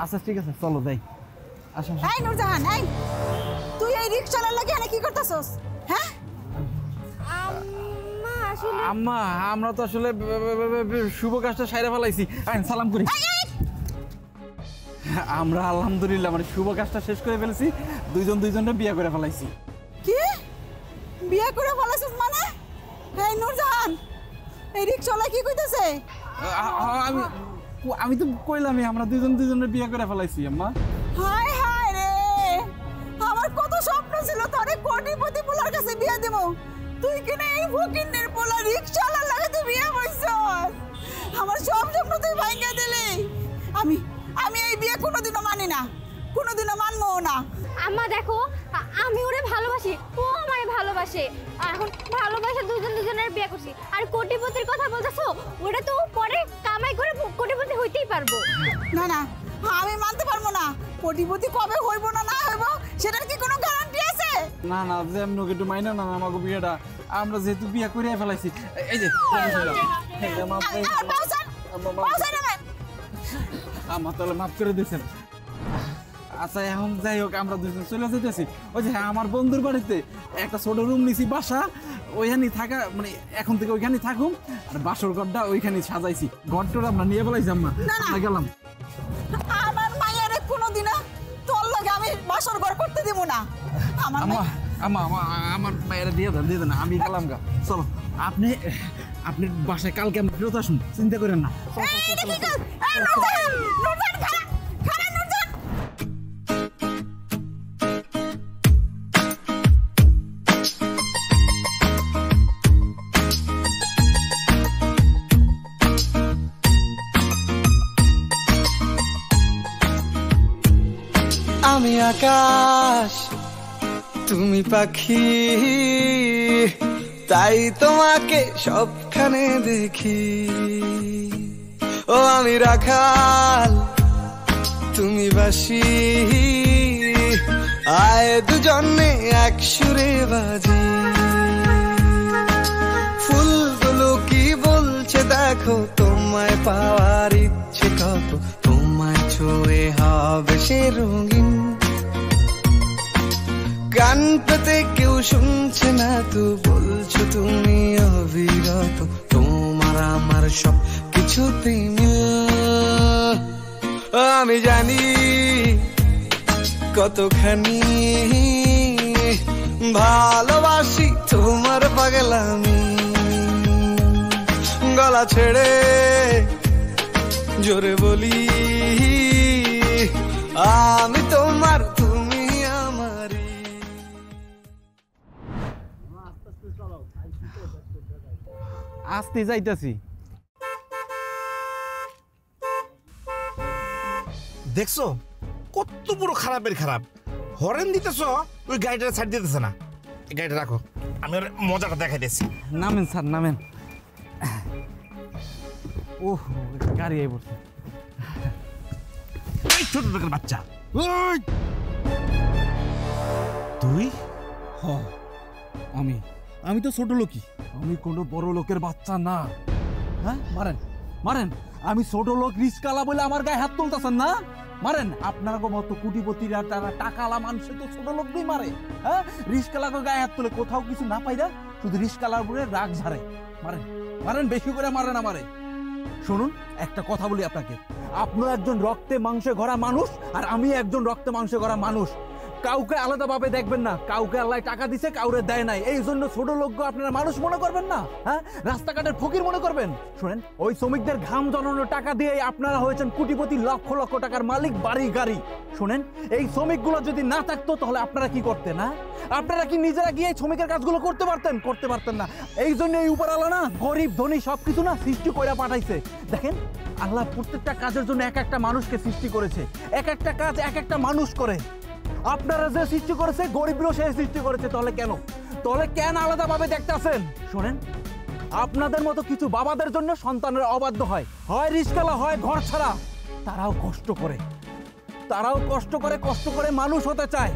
[SPEAKER 2] আচ্ছা ঠিক আছে, চলো যাই। আসো।
[SPEAKER 4] এই নূরজাহান, এই তুই এই রিক্সাওয়ালার লাগি এখানে কি করতেছস? হ্যাঁ
[SPEAKER 1] আম্মা আসলে
[SPEAKER 2] আম্মা, আমরা তো আসলে শুভ কাজটা সাইরা ফেলাইছি। আইন সালাম করি। আমরা আলহামদুলিল্লাহ মানে শুভ কাজটা শেষ করে ফেলেছি, দুইজনের বিয়ে করে ফেলাইছি।
[SPEAKER 4] কি বিয়ে করে ফেলাছস মানে? এই নূরজাহান, এই রিক্সাওয়ালা কি কইতাছে?
[SPEAKER 2] আমি তো কইলামই আমরা দুইজনের বিয়ে করে ফেলাইছি আম্মা।
[SPEAKER 4] হায় হায় রে, আমার কত স্বপ্ন ছিল তোরে কোটিপতি পোলার কাছে বিয়ে দেব। তুই কিনা এই ফকিন্নের পোলা রিক্সাওয়ালার লাগাতে বিয়ে বইছস। আমার সব স্বপ্ন তুই ভাঙিয়ে দিলি। আমি এই বিয়ে কোনোদিনও মানি না, কোনোদিনও মানবো না।
[SPEAKER 1] আম্মা দেখো, আমি ওরে ভালোবাসি, ও আমারে ভালোবাসে। এখন ভালোবাসা দুজনের বিয়ে করছি। আর কোটিপতির কথা বলতেছো, ওটা তো পরে কামাই করে কোটিপতি হইতেই পারবো।
[SPEAKER 4] না না, আমি মানতে পারবো না। কোটিপতি কবে হইব না না হইব সেটার কি কোনো গ্যারান্টি আছে?
[SPEAKER 2] না না, যেমন একটু মাইনা না আমাকে বিয়েটা, আমরা যেহেতু বিয়ে করে ফেলাইছি। এই যে আমার তাহলে মাফ করে দিয়েছেন। আচ্ছা এখন যাই হোক, আমরা দুজন চলে যেতেছি। ওই যে হ্যাঁ, আমার বন্ধুর বাড়িতে একটা ছোট রুম নিছি, বাসা ওইখানেই থাকা, মানে এখন থেকে ওইখানেই থাকুম। আর বাসর ঘরটা ওইখানেই সাজাইছি। ঘরটা আমরা নিয়ে ফেলাইছি আম্মা, আমরা গেলাম।
[SPEAKER 4] আমার মায়ের কোনোদিনও তোর লাগে আমি বাসর ঘর করতে দিব না। আমার
[SPEAKER 2] আমার মায়েরা দিয়ে দেন, আমি গেলাম গা। চলো, আপনি বাসায় কালকে আমরা ফেরত আসুন, চিন্তা করেন না।
[SPEAKER 8] আমি আকাশ, তুমি পাখি, তাই তোমাকে সবখানে দেখি। ও আমি রাখাল, তুমি বাঁশি, আয় দুজনে এক সুরে বাজি। ফুলগুলো কি বলছে দেখো, তোমায় পাওয়ার ইচ্ছে কত, তোমায় ছুঁয়ে হবে সে রঙিন। গান পেতে কেউ শুনছে না তো, বলছো তুমি অবিরত, তোমার আমার সব কিছুতে মিল। আমি জানি কতখানি ভালোবাসি তোমার পাগলামি। গলা ছেড়ে জোরে বলি আমি তোমার তুমি আমারই।
[SPEAKER 2] আসতে যাইতাছি।
[SPEAKER 5] দেখছো কত বড় খারাপের খারাপ, হরেন দিতেছ ওই গাড়িটা ছাড় দিতেছে না। এই গাড়িটা রাখো, আমি ওর মজাটা দেখাই দিচ্ছি।
[SPEAKER 2] নামেন স্যার নামেন। ওহ গাড়ি আই পড়ছে।
[SPEAKER 5] এই ছোট লোকের বাচ্চা, ওই তুই?
[SPEAKER 2] হ আমি আমি তো ছোট লোকই, আমি কোনো বড় লোকের বাচ্চা না। হ্যাঁ মারেন মারেন, আমি ছোট লোক রিস্কালা বলে আমার গায়ে হাত তুলতেছেন না? মারেন। আপনার মতো কোটিপতিরা তারা টাকালা মানুষে তো ছোট লোকই মারে। হ্যাঁ রিস্কালাকে গায়ে হাত তুলে কোথাও কিছু না পাইরা শুধু রিস্কালার উপরে রাগ ঝাড়ে। মারেন মারেন, বেশি করে মারেন আমারে। শুনুন একটা কথা বলি আপনাকে, আপনি একজন রক্তে মাংসে গড়া মানুষ আর আমি একজন রক্তে মাংসে গড়া মানুষ। কাউকে আলাদাভাবে দেখবেন না, কাউকে আল্লাহ টাকা দিছে কাউরে দেয় নাই, এই জন্য ছোট লোক আপনারা মানুষ মনে করবেন না। হ্যাঁ রাস্তাঘাটের ফকির মনে করবেন। শুনেন ওই শ্রমিকদের ঘাম জড়ানোর টাকা দিয়ে আপনারা হয়েছেন কোটিপতি, লক্ষ লক্ষ টাকার মালিক, বাড়ি গাড়ি। শুনেন এই শ্রমিকগুলো যদি না থাকতো তাহলে আপনারা কি করতেন? না আপনারা কি নিজেরা গিয়ে শ্রমিকের কাজগুলো করতে পারতেন? করতে পারতেন না। এই জন্য এই উপরওয়ালা না গরিব ধনী সবকিছু না সৃষ্টি করে পাঠাইছে। দেখেন আল্লাহ প্রত্যেকটা কাজের জন্য এক একটা মানুষকে সৃষ্টি করেছে, এক একটা কাজ এক একটা মানুষ করে। আপনারা যে সৃষ্টি করেছে গরিবরাও সে সৃষ্টি করেছে, তাহলে কেন আলাদাভাবে দেখতেছেন? শোনেন আপনাদের মতো কিছু বাবাদের জন্য সন্তানের অবাধ্য হয় রিস্কালা হয় ঘর ছাড়া। তারাও কষ্ট করে মানুষ হতে চায়।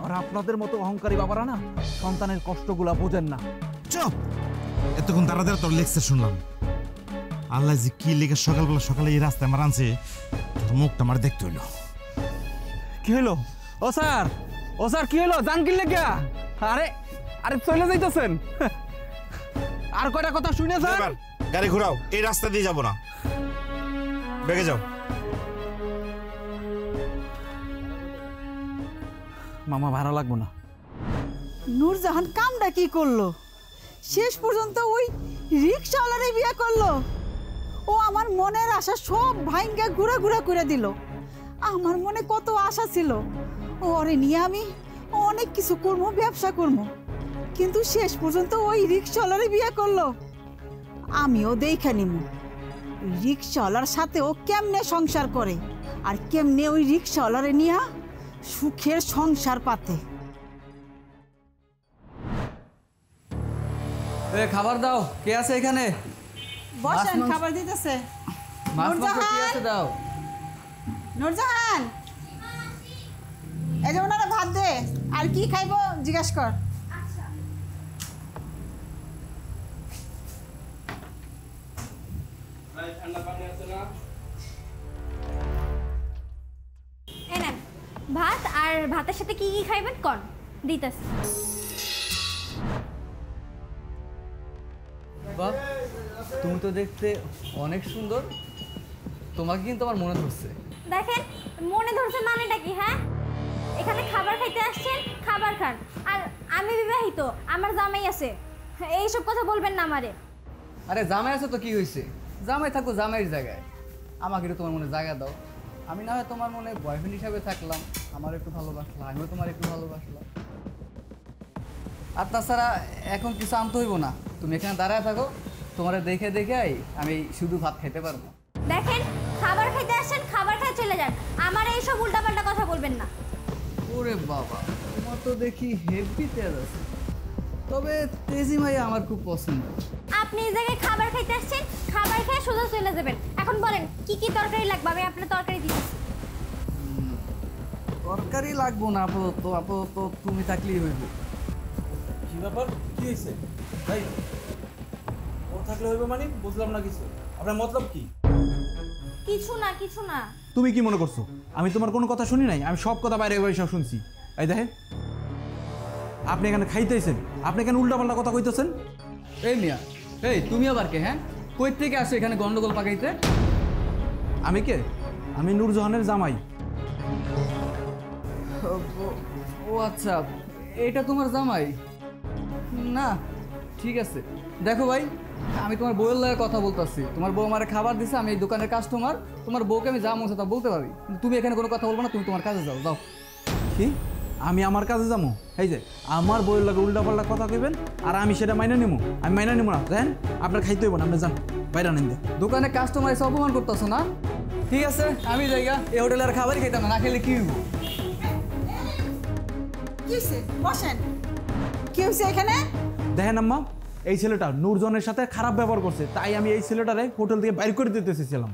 [SPEAKER 2] আর আপনাদের মতো অহংকারী বাবারা না সন্তানের কষ্টগুলা বোঝেন না।
[SPEAKER 5] চুপ, এতক্ষণ দাঁড়া দাঁড়া তোর লেকচার শুনলাম। আল্লাহ যে কি লেগে সকালে এই রাস্তায় আমার আনছে, তোর মুখটা আমার দেখতে হইলো।
[SPEAKER 2] কি হলো? ও স্যার কি হলো? জান কিনলে গিয়া? আরে চলে যাইতেছেন? আর কয়টা কথা শুনে স্যার।
[SPEAKER 5] এবার গাড়ি ঘোরাও, এই রাস্তা দিয়ে যাব না, বেগে যাও।
[SPEAKER 2] মামা ভাড়া লাগবো না।
[SPEAKER 4] নূরজাহান কামটা কি করলো? শেষ পর্যন্ত ওই রিক্সাওয়ালারে বিয়ে করলো। ও আমার মনের আশা সব ভাইঙ্গা ঘুরা ঘুরা করে দিল। আমার মনে কত আশা ছিল ওরে নিয়ে আমি অনেক কিছু করবো, ব্যবসা করবো, কিন্তু শেষ পর্যন্ত ওই রিক্সাওয়ালারে বিয়ে করলো। আমিও দেখা নিব রিক্সাওয়ালার সাথে ও কেমনে সংসার করে আর কেমনে ওই রিক্সাওয়ালারে নিয়ে সুখের সংসার পাতে।
[SPEAKER 7] খাবার দাও, কে আছে এখানে?
[SPEAKER 4] বসেন, খাবার দিতেছে।
[SPEAKER 7] দাও।
[SPEAKER 4] নূরজাহান এই যে ওনারা ভাত দে, আর কি খাইবো জিজ্ঞাসা কর।
[SPEAKER 1] এই নেন ভাত, আর ভাতের সাথে কি কি খাইবেন কোন দিতেছি।
[SPEAKER 7] বাহ, তুমি তো দেখতে অনেক সুন্দর, তোমাকে কিন্তু আমার মনে ধরছে।
[SPEAKER 1] দেখেন মনে ধরছে মানেটা কি? হ্যাঁ এখানে খাবার খাইতে আসছেন, খাবার খান। আর আমি বিবাহিত, আমার জামাই আছে, এইসব কথা বলবেন না আমারে।
[SPEAKER 7] আরে জামাই আছে তো কি হয়েছে, জামাই থাকো জামাইয়ের জায়গায়, আমাকে একটু তোমার মনে জায়গা দাও। আমি না হয় তোমার মনে বয়ফ্রেন্ড হিসাবে থাকলাম, আমার একটু ভালোবাসলাম, আমিও তোমার একটু ভালোবাসলাম। আর তাছাড়া এখন কিছু আনতে হইব না, তুমি এখানে দাঁড়ায় থাকো, তোমার দেখে দেখেই আমি শুধু ভাত খেতে পারবো।
[SPEAKER 1] দেখেন খাবার খাইতে আসছেন, খাবার খেয়ে চলে যান, আমার এইসব উল্টাপাল্টা কথা বলবেন না।
[SPEAKER 7] ওরে বাবা, তোমার তো দেখি হেভি তেজ আছে, তবে তেজি ভাই আমার খুব পছন্দ।
[SPEAKER 1] আপনি এই জায়গায় খাবার খাইতে আসছেন, খাবার খেয়ে সোজা চলে যাবেন। এখন বলেন কি কি তরকারি লাগবে, আমি আপনার তরকারি দিচ্ছি।
[SPEAKER 7] তরকারি লাগবো না, আপাতত তুমি থাকলেই হইব।
[SPEAKER 2] কি ব্যাপার, কি হয়েছে ভাই? ও থাকলে হইবে মানে বুঝলাম না কিছু। আপনার মতলব কি?
[SPEAKER 1] কিছু না।
[SPEAKER 2] তুমি কি মনে করছো আমি তোমার কোনো কথা শুনি নাই? আমি সব কথা বাইরে বাইরে সব শুনছি। এই দেখেন আপনি এখানে খাইতেছেন, আপনি এখানে উল্টাপাল্টা কথা কইতেছেন।
[SPEAKER 7] এই মিয়া, এই তুমি আবার কে? হ্যাঁ কই থেকে আসো এখানে গন্ডগোল পাকাইতে?
[SPEAKER 2] আমি কে? আমি নূরজাহানের জামাই।
[SPEAKER 7] ও আচ্ছা, এটা তোমার জামাই? না ঠিক আছে, দেখো ভাই আমি তোমার বউয়ের লগে কথা বলতেছি, তোমার বউ আমার খাবার দিছে, আমি এই দোকানের কাস্টমার, তোমার বউকে আমি যা মন চায় তা বলতে পারি, কিন্তু তুমি এখানে কোনো কথা বলবো না, তুমি তোমার কাজে যাও যাও।
[SPEAKER 2] কি আমি আমার কাজে যাবো? এই যে আমার বইয়ের লাগে উল্টাপাল্টা কথা কইবেন আর আমি সেটা মাইনা নিবো? আমি মাইনা নিবো না, জানেন আপনার খাইতে হইব না, আপনি যান বাইরে নেন।
[SPEAKER 7] দোকানে কাস্টমার এসে অপমান করতেছো না? ঠিক আছে আমি যাইগা, এই হোটেলে আর খাবারই খাইতাম না, না খেলে কি হইব?
[SPEAKER 4] কি হয়েছে? বসেন। কি হয়েছে এখানে?
[SPEAKER 2] দেখেন আম্মা, এই ছেলেটা নূরজনের সাথে খারাপ ব্যবহার করছে, তাই আমি এই ছেলেটারে হোটেল থেকে বাইর করে দিতে চেয়েছিলাম।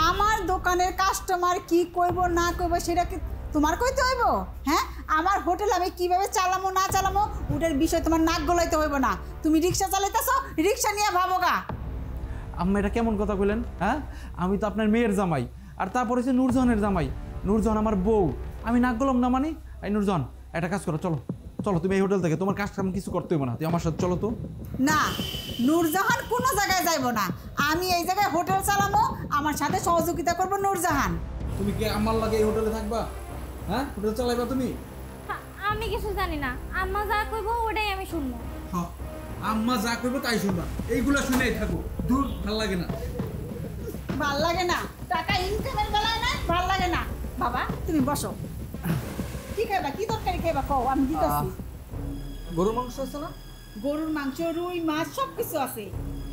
[SPEAKER 4] আমার দোকানের কাস্টমার কি কইব না কইব সেটা কি তোমার কইতে হইব? হ্যাঁ, আমার হোটেল আমি কিভাবে চালামো না চালামো ওটার বিষয় তোমার নাক গলাইতে হইব না। তুমি রিক্সা চালাইতেছো, রিক্সা নিয়ে ভাবোগা।
[SPEAKER 2] আম্মা এটা কেমন কথা কইলেন? হ্যাঁ, আমি তো আপনার মেয়ের জামাই, আর তারপরে হচ্ছে নূরজনের জামাই, নূরজন আমার বউ, আমি নাক গলাম না মানে? এই নূরজন একটা কাজ করো, চলো চলো তুমি এই হোটেল থেকে, তোমার কাজ কাম কিছু করতে হইব না, তুই আমার সাথে চলো তো।
[SPEAKER 4] না, নূরজাহান কোনো জায়গায় যাইব না, আমি এই জায়গায় হোটেল চালামো, আমার সাথে সহযোগিতা করবো নূরজাহান।
[SPEAKER 2] তুমি কি আমার লাগে এই হোটেলে থাকবা? হ্যাঁ, হোটেল চালাইবা তুমি?
[SPEAKER 1] আমি কিছু জানি না, আম্মা যা কইবো ওটাই আমি শুনবো।
[SPEAKER 2] হ্যাঁ, আম্মা যা কইবো তাই শুনবা, এইগুলা শুনেই থাকো, দূর ভাল লাগে না।
[SPEAKER 4] ভাল লাগে না? টাকা ইনকামের বেলায় না ভাল লাগে না। বাবা তুমি বসো, কি খাইবা, কি তরকারি খাইবা কও, আমি দিতেছি।
[SPEAKER 7] গরুর মাংস আছে না?
[SPEAKER 4] গরুর মাংস, রুই মাছ সব কিছু আছে।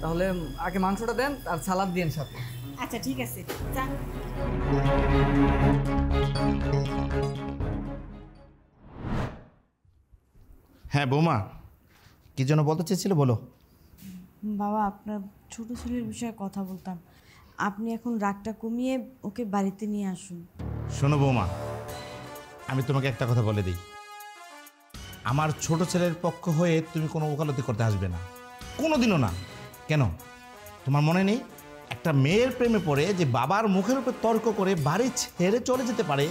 [SPEAKER 7] তাহলে আগে মাংসটা দেন আর সালাদ দিন সাথে।
[SPEAKER 4] আচ্ছা ঠিক আছে, যান।
[SPEAKER 5] হ্যাঁ বৌমা, কি জন্য বলতে চেয়েছিল বলো।
[SPEAKER 6] বাবা, আপনার ছোট ছেলের বিষয়ে কথা বলতাম। আপনি এখন রাগটা কমিয়ে ওকে বাড়িতে নিয়ে আসুন।
[SPEAKER 5] শোনো বৌমা, আমি তোমাকে একটা কথা বলে দিই, আমার ছোট ছেলের পক্ষ হয়ে তুমি কোনো ওকালতি করতে আসবে না, কোনোদিনও না। কেন তোমার মনে নেই একটা মেয়ের প্রেমে পড়ে যে বাবার মুখের উপর তর্ক করে বাড়ি ছেড়ে চলে যেতে পারে,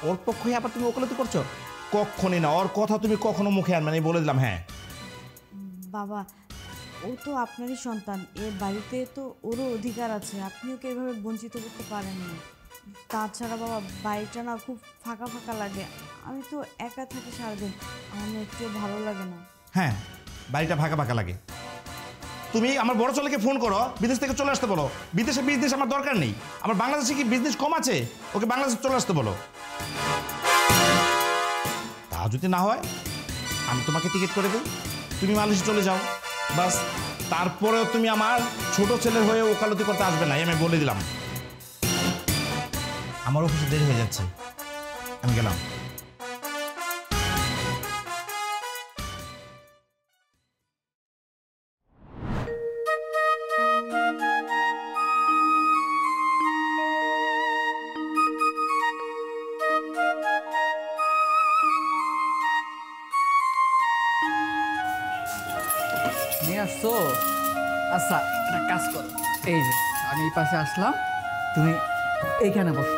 [SPEAKER 5] ওর পক্ষ হয়ে আবার তুমি ওকালতি করছো? কখনই না, ওর কথা তুমি কখনো মুখে আনবে না, বলে দিলাম। হ্যাঁ
[SPEAKER 6] বাবা, ও তো আপনারই সন্তান, এ বাড়িতে তো ওরও অধিকার আছে, আপনি ওকে এভাবে বঞ্চিত করতে পারেন না। তাছাড়া বাবা, বাড়িটা না খুব ফাঁকা ফাঁকা লাগে, আমি তো একা থাকি সারাদিন, আমার না একটুও ভালো লাগে না।
[SPEAKER 5] হ্যাঁ, বাড়িটা ফাঁকা ফাঁকা লাগে। তুমি আমার বড় ছেলেকে ফোন করো, বিদেশ থেকে চলে আসতে বলো। বিদেশে বিজনেস আমার দরকার নেই, আমার বাংলাদেশে কি বিজনেস কম আছে, ওকে বাংলাদেশে চলে আসতে বলো। তা যদি না হয় আমি তোমাকে টিকিট করে দিই, তুমি মালয়েশিয়া চলে যাও, বাস। তারপরেও তুমি আমার ছোট ছেলের হয়ে ওকালতি করতে আসবে না, আমি বলে দিলাম। আমার অফিসে দেরি হয়ে যাচ্ছে, আমি গেলাম।
[SPEAKER 7] নিয়ে আসছো? আচ্ছা একটা কাজ করো, এই যে আমি এই পাশে আসলাম, তুমি এইখানে বসো।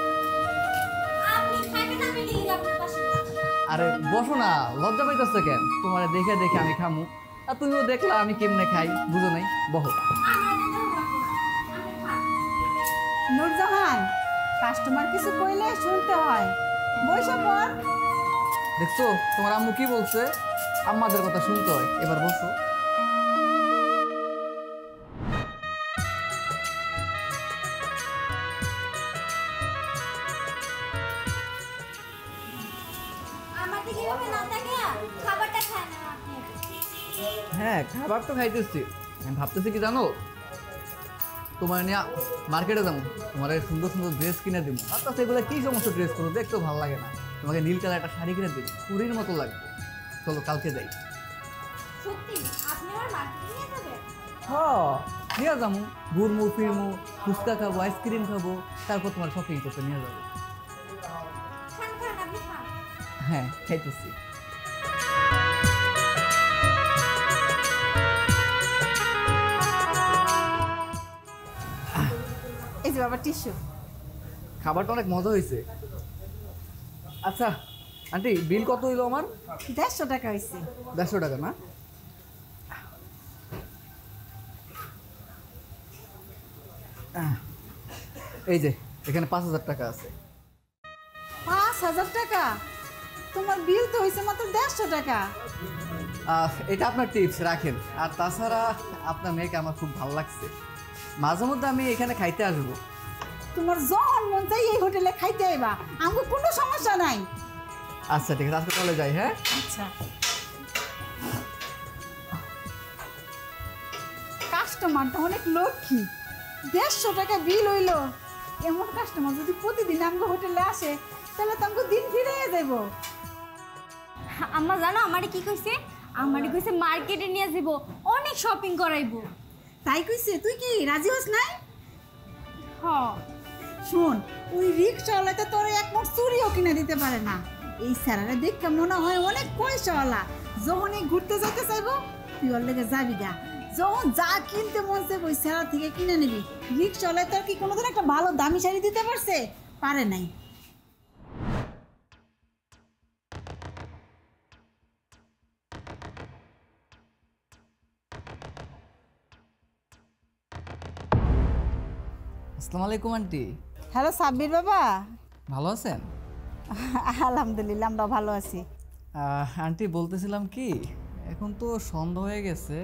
[SPEAKER 1] আপনি খাবেন, আমি নিয়ে যাব আপনার পাশে।
[SPEAKER 7] আরে বসো না, লজ্জা পাইতেছে কেন? তোমার দেখে দেখে আমি খামু, আর তুমিও দেখলা আমি কেমনে খাই, বুঝো নাই? বহো।
[SPEAKER 4] নূরজাহান, কাস্টমার কিছু কইলে শুনতে হয়, বসো পর।
[SPEAKER 7] দেখছো তোমার আম্মু কি বলছে, আম্মাদের কথা শুনতে হয়। এবার বসো।
[SPEAKER 1] আমার দিকে এভাবে না তাকিয়ে খাবারটা খায় না আপনি।
[SPEAKER 7] হ্যাঁ, খাবার তো খাইতেছি, আমি ভাবতেছি কি জানো, তোমার নিয়ে মার্কেটে যাবো, তোমার সুন্দর সুন্দর ড্রেস কিনে দেবো। আচ্ছা সেগুলো কি সমস্ত ড্রেস করো, দেখতেও ভালো লাগে না, তোমাকে নীল কালার একটা শাড়ি কিনে দেবো, পুরীর মতো লাগবে। চলো কালকে যাই।
[SPEAKER 1] সত্যি আপনি আমার মার্কেটে নিয়ে যাবেন?
[SPEAKER 7] হ্যাঁ নিয়ে যাবো, ঘুরমু ফিরমু, ফুচকা খাবো, আইসক্রিম খাবো, তারপর তোমার শপিং করতে নিয়ে যাবো।
[SPEAKER 1] খান খান, আপনি খান।
[SPEAKER 7] হ্যাঁ খাইতেছি।
[SPEAKER 4] এই যে বাবা টিস্যু।
[SPEAKER 7] খাবারটা অনেক মজা হয়েছে। আচ্ছা আন্টি, বিল কত হইলো আমার?
[SPEAKER 4] 150 টাকা হয়েছে।
[SPEAKER 7] 150 টাকা না? এই যে এখানে 5000 টাকা আছে।
[SPEAKER 4] 5000 টাকা? তোমার বিল তো হয়েছে মাত্র 150 টাকা।
[SPEAKER 7] এটা আপনার টিপস রাখেন। আর তাছাড়া আপনার মেয়েকে আমার খুব ভালো লাগছে, মাঝে মধ্যে আমি এখানে খাইতে আসবো।
[SPEAKER 4] তোমার যখন মন চাই এই হোটেলে খাইতে আইবা, আমার কোনো সমস্যা নাই।
[SPEAKER 7] আচ্ছা ঠিক আছে, আজকে চলে যাই। হ্যাঁ
[SPEAKER 4] আচ্ছা, কাস্টমারটা অনেক লক্ষ্মী, 150 টাকা বিল হইলো। এমন কাস্টমার যদি প্রতিদিন আমাকে হোটেলে আসে তাহলে তো আমাকে দিন ফিরে যাবো।
[SPEAKER 1] আম্মা জানো আমারে কি কইছে? আমারে কইছে মার্কেটে নিয়ে যাব, অনেক শপিং করাইবো।
[SPEAKER 4] তাই কইছে? তুই কি রাজি হস নাই?
[SPEAKER 1] হ।
[SPEAKER 4] শোন, ওই রিক্সাওয়ালাতে তোর এক মোট চুরিও কিনে দিতে পারে না। এই স্যারারে দেখে মনে হয় অনেক পয়সাওয়ালা। যখনই ঘুরতে যেতে চাইবো তুই ওর লেগে যাবি গা, যখন যা কিনতে মন চাইবো ওই স্যারা থেকে কিনে নিবি। রিক্সাওয়ালায় তোর কি কোনোদিন একটা ভালো দামি শাড়ি দিতে পারছে? পারে নাই।
[SPEAKER 7] আসসালামু আলাইকুম আন্টি।
[SPEAKER 4] হ্যালো সাব্বির বাবা।
[SPEAKER 7] ভালো আছেন?
[SPEAKER 4] আলহামদুলিল্লাহ, আমরা ভালো আছি।
[SPEAKER 7] আন্টি বলতেছিলাম কি, এখন তো সন্ধ্যা হয়ে গেছে,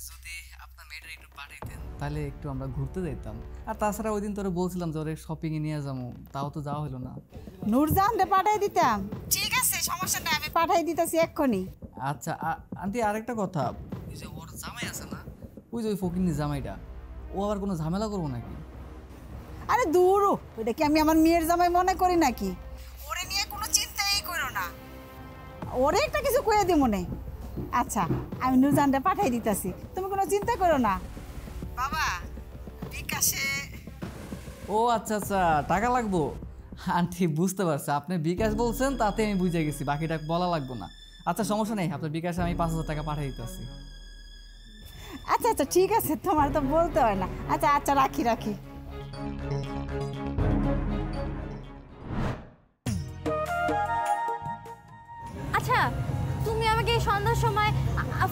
[SPEAKER 7] যদি আপনার মেয়েটা একটু পাঠাইতেন তাহলে একটু আমরা ঘুরতে যেতাম। আর তাছাড়া ওই দিন তোরা বলছিলাম যে ওরে শপিংয়ে নিয়ে যাবো, তাও তো যাওয়া হলো না।
[SPEAKER 4] নূরজাহানরে পাঠাই দিতাম। ঠিক আছে, সমস্যা নাই, আমি পাঠাই দিতেছি এক্ষুনি।
[SPEAKER 7] আচ্ছা আন্টি, আরেকটা কথা, ওই যে ওর জামাই আছে না, ওই যে ওই ফকিন্নি জামাইটা, ও আবার কোনো ঝামেলা করবো নাকি?
[SPEAKER 4] আরে দূর, ওটা কি আমি আমার মেয়ের জামাই মনে করি নাকি? ওরে নিয়ে কোনো চিন্তাই করো না, ওরে একটা কিছু কয়ে দিব মনে। আচ্ছা, আমি নূরজাহানরে পাঠাই দিতেছি, তুমি কোনো চিন্তা করো না বাবা। বিকাশে।
[SPEAKER 7] ও আচ্ছা আচ্ছা, টাকা লাগবো? আন্টি বুঝতে পারছি, আপনি বিকাশ বলছেন তাতে আমি বুঝে গেছি, বাকিটা বলা লাগবো না। আচ্ছা সমস্যা নেই, আপনার বিকাশে আমি 5,000 টাকা পাঠিয়ে দিতেছি।
[SPEAKER 4] আচ্ছা আচ্ছা ঠিক আছে, তোমার তো বলতে হয় না। আচ্ছা আচ্ছা, রাখি রাখি।
[SPEAKER 1] আচ্ছা, তুমি আমাকে এই সন্ধ্যার সময়